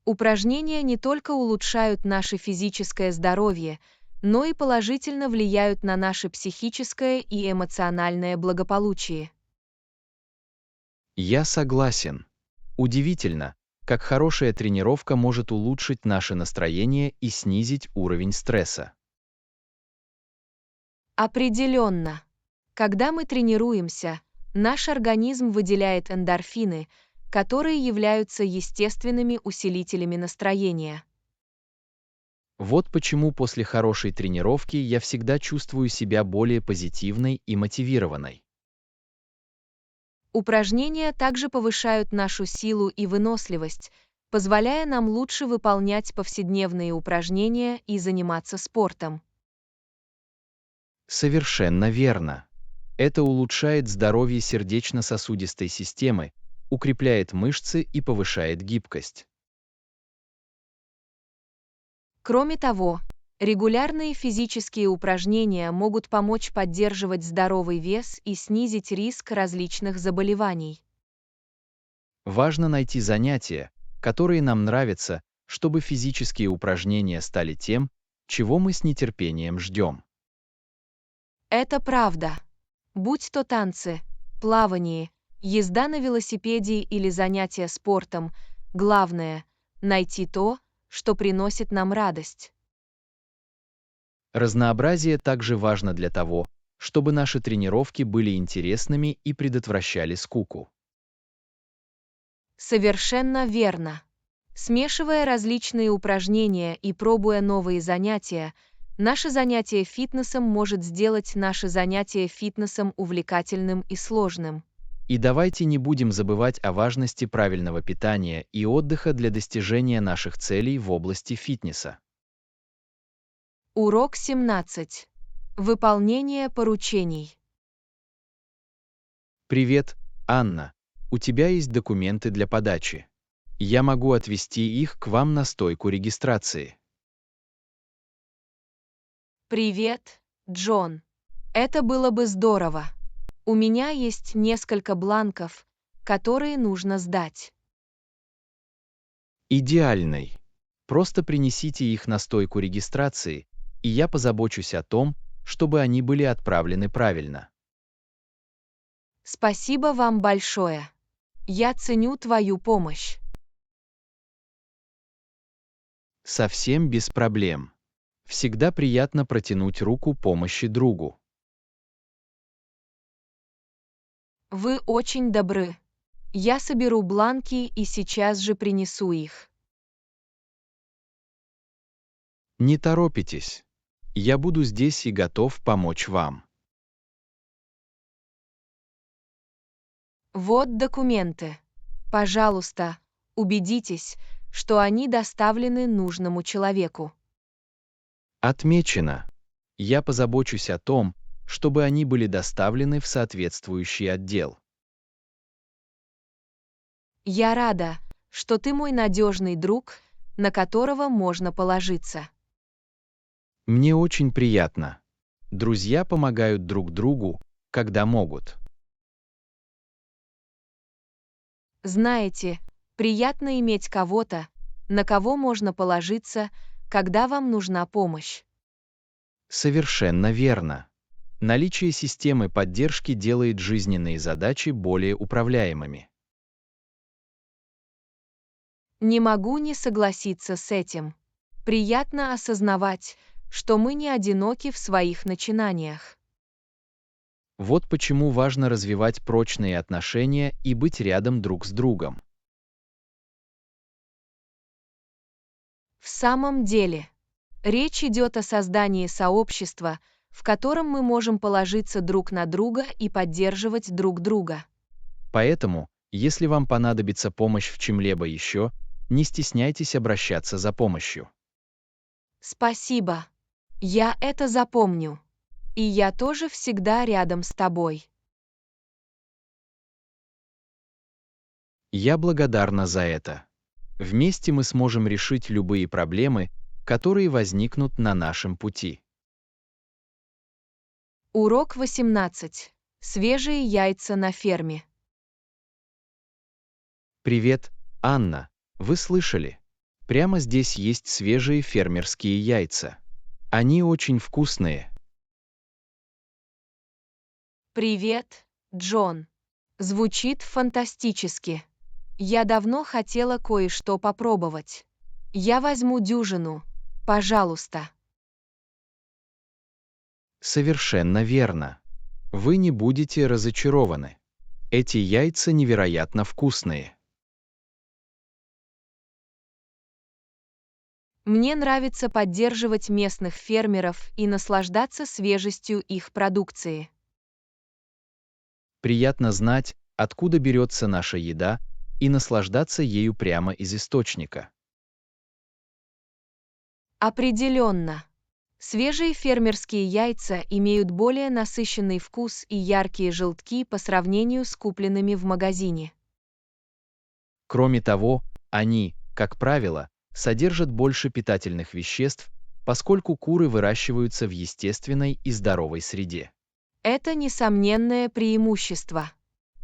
Упражнения не только улучшают наше физическое здоровье, но и положительно влияют на наше психическое и эмоциональное благополучие. Я согласен. Удивительно, как хорошая тренировка может улучшить наше настроение и снизить уровень стресса. Определенно. Когда мы тренируемся, наш организм выделяет эндорфины, которые являются естественными усилителями настроения. Вот почему после хорошей тренировки я всегда чувствую себя более позитивной и мотивированной. Упражнения также повышают нашу силу и выносливость, позволяя нам лучше выполнять повседневные упражнения и заниматься спортом. Совершенно верно. Это улучшает здоровье сердечно-сосудистой системы, укрепляет мышцы и повышает гибкость. Кроме того, регулярные физические упражнения могут помочь поддерживать здоровый вес и снизить риск различных заболеваний. Важно найти занятия, которые нам нравятся, чтобы физические упражнения стали тем, чего мы с нетерпением ждем. Это правда. Будь то танцы, плавание, езда на велосипеде или занятия спортом, главное — найти то, что приносит нам радость. Разнообразие также важно для того, чтобы наши тренировки были интересными и предотвращали скуку. Совершенно верно. Смешивая различные упражнения и пробуя новые занятия, наше занятие фитнесом может сделать наше занятие фитнесом увлекательным и сложным. И давайте не будем забывать о важности правильного питания и отдыха для достижения наших целей в области фитнеса. Урок 17. Выполнение поручений. Привет, Анна. У тебя есть документы для подачи. Я могу отвезти их к вам на стойку регистрации. Привет, Джон. Это было бы здорово. У меня есть несколько бланков, которые нужно сдать. Идеальный. Просто принесите их на стойку регистрации, и я позабочусь о том, чтобы они были отправлены правильно. Спасибо вам большое. Я ценю твою помощь. Совсем без проблем. Всегда приятно протянуть руку помощи другу. Вы очень добры. Я соберу бланки и сейчас же принесу их. Не торопитесь. Я буду здесь и готов помочь вам. Вот документы. Пожалуйста, убедитесь, что они доставлены нужному человеку. Отмечено. Я позабочусь о том, чтобы они были доставлены в соответствующий отдел. Я рада, что ты мой надежный друг, на которого можно положиться. Мне очень приятно. Друзья помогают друг другу, когда могут. Знаете, приятно иметь кого-то, на кого можно положиться, когда вам нужна помощь. Совершенно верно. Наличие системы поддержки делает жизненные задачи более управляемыми. Не могу не согласиться с этим. Приятно осознавать, что мы не одиноки в своих начинаниях. Вот почему важно развивать прочные отношения и быть рядом друг с другом. В самом деле, речь идет о создании сообщества, в котором мы можем положиться друг на друга и поддерживать друг друга. Поэтому, если вам понадобится помощь в чем-либо еще, не стесняйтесь обращаться за помощью. Спасибо. Я это запомню. И я тоже всегда рядом с тобой. Я благодарна за это. Вместе мы сможем решить любые проблемы, которые возникнут на нашем пути. Урок 18. Свежие яйца на ферме. Привет, Анна. Вы слышали? Прямо здесь есть свежие фермерские яйца. Они очень вкусные. Привет, Джон. Звучит фантастически. Я давно хотела кое-что попробовать. Я возьму дюжину, пожалуйста. Совершенно верно. Вы не будете разочарованы. Эти яйца невероятно вкусные. Мне нравится поддерживать местных фермеров и наслаждаться свежестью их продукции. Приятно знать, откуда берется наша еда, и наслаждаться ею прямо из источника. Определенно. Свежие фермерские яйца имеют более насыщенный вкус и яркие желтки по сравнению с купленными в магазине. Кроме того, они, как правило, содержат больше питательных веществ, поскольку куры выращиваются в естественной и здоровой среде. Это несомненное преимущество.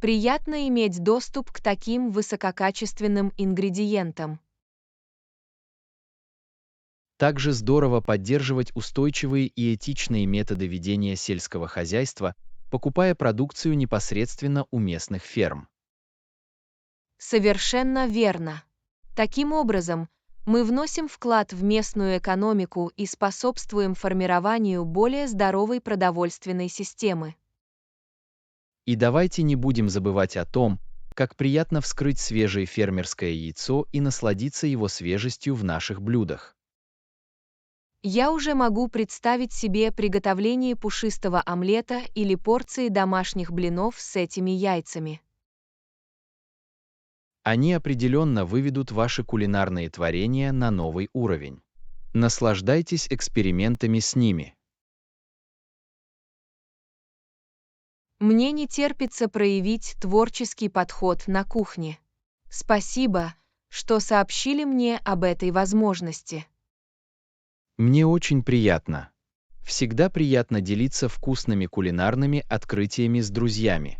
Приятно иметь доступ к таким высококачественным ингредиентам. Также здорово поддерживать устойчивые и этичные методы ведения сельского хозяйства, покупая продукцию непосредственно у местных ферм. Совершенно верно. Таким образом, мы вносим вклад в местную экономику и способствуем формированию более здоровой продовольственной системы. И давайте не будем забывать о том, как приятно вскрыть свежее фермерское яйцо и насладиться его свежестью в наших блюдах. Я уже могу представить себе приготовление пушистого омлета или порции домашних блинов с этими яйцами. Они определенно выведут ваши кулинарные творения на новый уровень. Наслаждайтесь экспериментами с ними. Мне не терпится проявить творческий подход на кухне. Спасибо, что сообщили мне об этой возможности. Мне очень приятно. Всегда приятно делиться вкусными кулинарными открытиями с друзьями.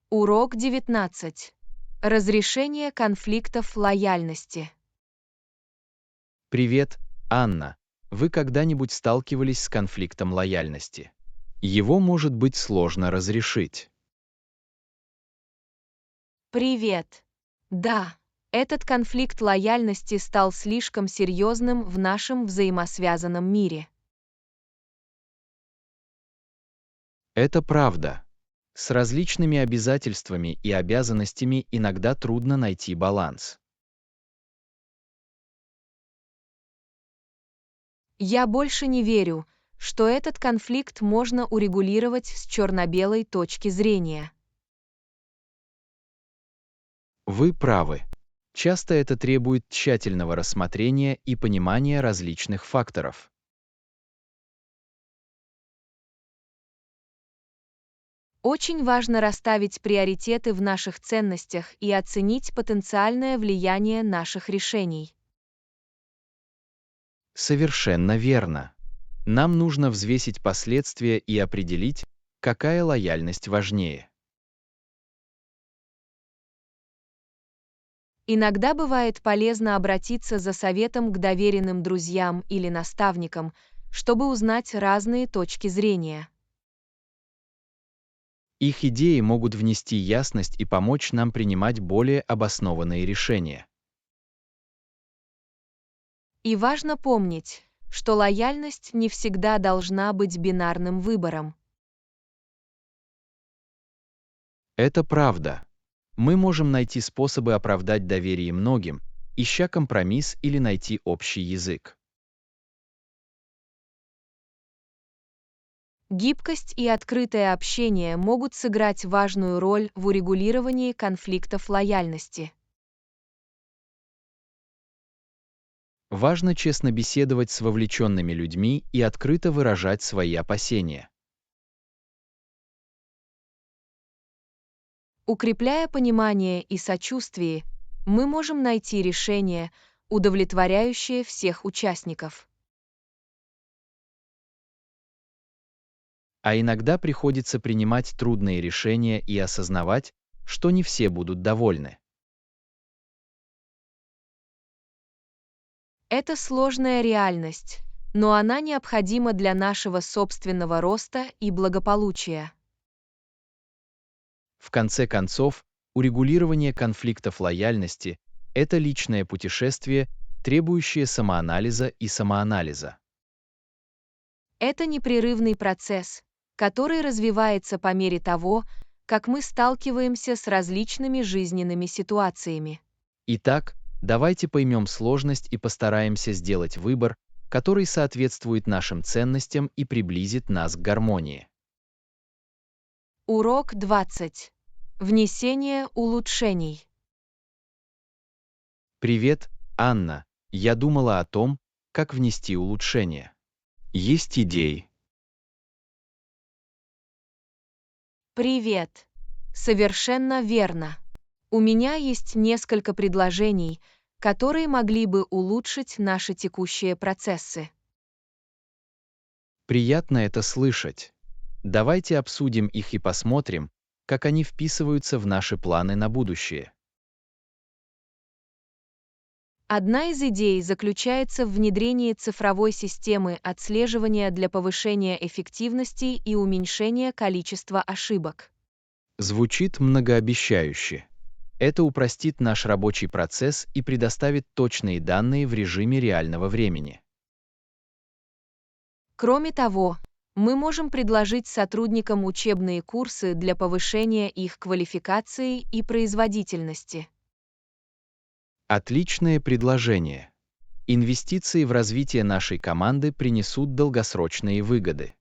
Урок 19. Разрешение конфликтов лояльности. Привет, Анна. Вы когда-нибудь сталкивались с конфликтом лояльности? Его может быть сложно разрешить. Привет. Да, этот конфликт лояльности стал слишком серьезным в нашем взаимосвязанном мире. Это правда. С различными обязательствами и обязанностями иногда трудно найти баланс. Я больше не верю, что этот конфликт можно урегулировать с черно-белой точки зрения. Вы правы. Часто это требует тщательного рассмотрения и понимания различных факторов. Очень важно расставить приоритеты в наших ценностях и оценить потенциальное влияние наших решений. Совершенно верно. Нам нужно взвесить последствия и определить, какая лояльность важнее. Иногда бывает полезно обратиться за советом к доверенным друзьям или наставникам, чтобы узнать разные точки зрения. Их идеи могут внести ясность и помочь нам принимать более обоснованные решения. И важно помнить, что лояльность не всегда должна быть бинарным выбором. Это правда. Мы можем найти способы оправдать доверие многим, ища компромисс или найти общий язык. Гибкость и открытое общение могут сыграть важную роль в урегулировании конфликтов лояльности. Важно честно беседовать с вовлеченными людьми и открыто выражать свои опасения. Укрепляя понимание и сочувствие, мы можем найти решение, удовлетворяющее всех участников. А иногда приходится принимать трудные решения и осознавать, что не все будут довольны. Это сложная реальность, но она необходима для нашего собственного роста и благополучия. В конце концов, урегулирование конфликтов лояльности– это личное путешествие, требующее самоанализа и самоанализа. Это непрерывный процесс, который развивается по мере того, как мы сталкиваемся с различными жизненными ситуациями. Итак, давайте поймем сложность и постараемся сделать выбор, который соответствует нашим ценностям и приблизит нас к гармонии. Урок 20. Внесение улучшений. Привет, Анна. Я думала о том, как внести улучшения. Есть идеи? Привет. Совершенно верно. У меня есть несколько предложений, которые могли бы улучшить наши текущие процессы. Приятно это слышать. Давайте обсудим их и посмотрим, как они вписываются в наши планы на будущее. Одна из идей заключается в внедрении цифровой системы отслеживания для повышения эффективности и уменьшения количества ошибок. Звучит многообещающе. Это упростит наш рабочий процесс и предоставит точные данные в режиме реального времени. Кроме того, мы можем предложить сотрудникам учебные курсы для повышения их квалификации и производительности. Отличное предложение. Инвестиции в развитие нашей команды принесут долгосрочные выгоды.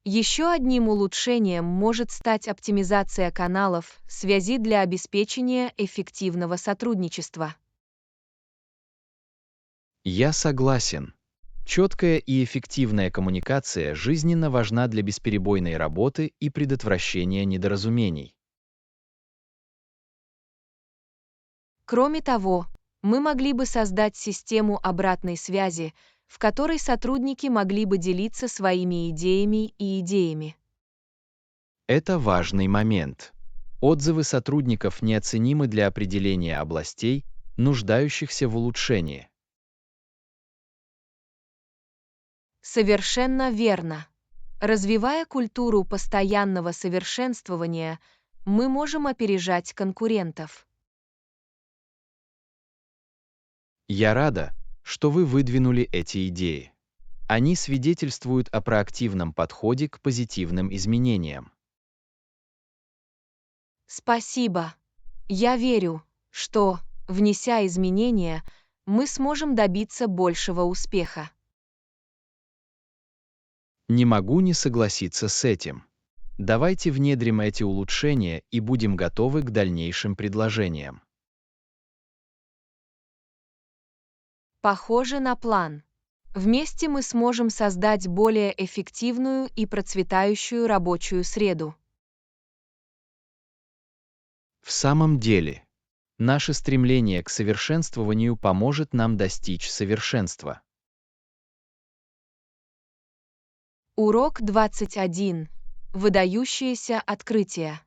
Еще одним улучшением может стать оптимизация каналов связи для обеспечения эффективного сотрудничества. Я согласен. Четкая и эффективная коммуникация жизненно важна для бесперебойной работы и предотвращения недоразумений. Кроме того, Мы могли бы создать систему обратной связи, в которой сотрудники могли бы делиться своими идеями и идеями. Это важный момент. Отзывы сотрудников неоценимы для определения областей, нуждающихся в улучшении. Совершенно верно. Развивая культуру постоянного совершенствования, мы можем опережать конкурентов. Я рада, что вы выдвинули эти идеи. Они свидетельствуют о проактивном подходе к позитивным изменениям. Спасибо. Я верю, что, внеся изменения, мы сможем добиться большего успеха. Не могу не согласиться с этим. Давайте внедрим эти улучшения и будем готовы к дальнейшим предложениям. Похоже на план. Вместе мы сможем создать более эффективную и процветающую рабочую среду. В самом деле, наше стремление к совершенствованию поможет нам достичь совершенства. Урок 21. Выдающиеся открытия.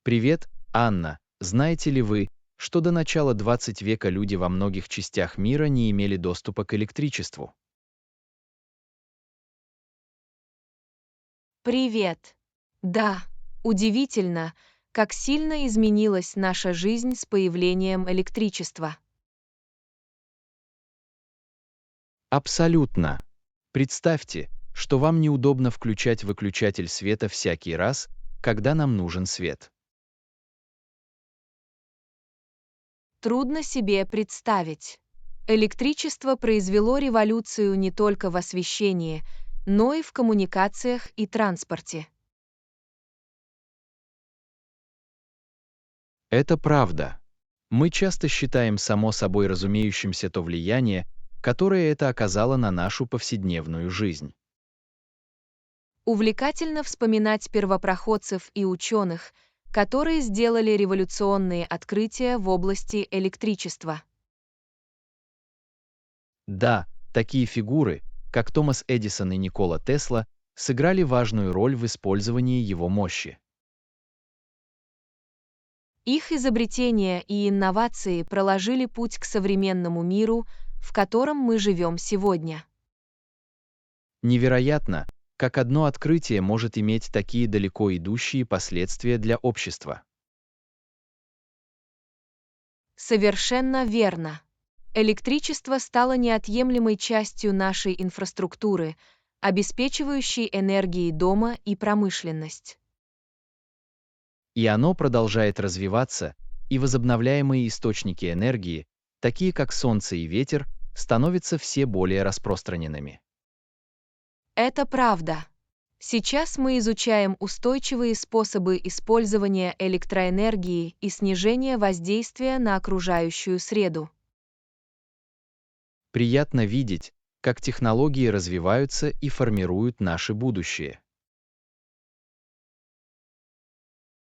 Привет, Анна. Знаете ли вы, что до начала 20 века люди во многих частях мира не имели доступа к электричеству? Привет. Да, удивительно, как сильно изменилась наша жизнь с появлением электричества. Абсолютно. Представьте, что вам неудобно включать выключатель света всякий раз, когда нам нужен свет. Трудно себе представить. Электричество произвело революцию не только в освещении, но и в коммуникациях и транспорте. Это правда. Мы часто считаем само собой разумеющимся то влияние, которое это оказало на нашу повседневную жизнь. Увлекательно вспоминать первопроходцев и ученых, которые сделали революционные открытия в области электричества. Да, такие фигуры, как Томас Эдисон и Никола Тесла, сыграли важную роль в использовании его мощи. Их изобретения и инновации проложили путь к современному миру, в котором мы живем сегодня. Невероятно, как одно открытие может иметь такие далеко идущие последствия для общества. Совершенно верно. Электричество стало неотъемлемой частью нашей инфраструктуры, обеспечивающей энергией дома и промышленность. И оно продолжает развиваться, и возобновляемые источники энергии, такие как солнце и ветер, становятся все более распространенными. Это правда. Сейчас мы изучаем устойчивые способы использования электроэнергии и снижения воздействия на окружающую среду. Приятно видеть, как технологии развиваются и формируют наше будущее.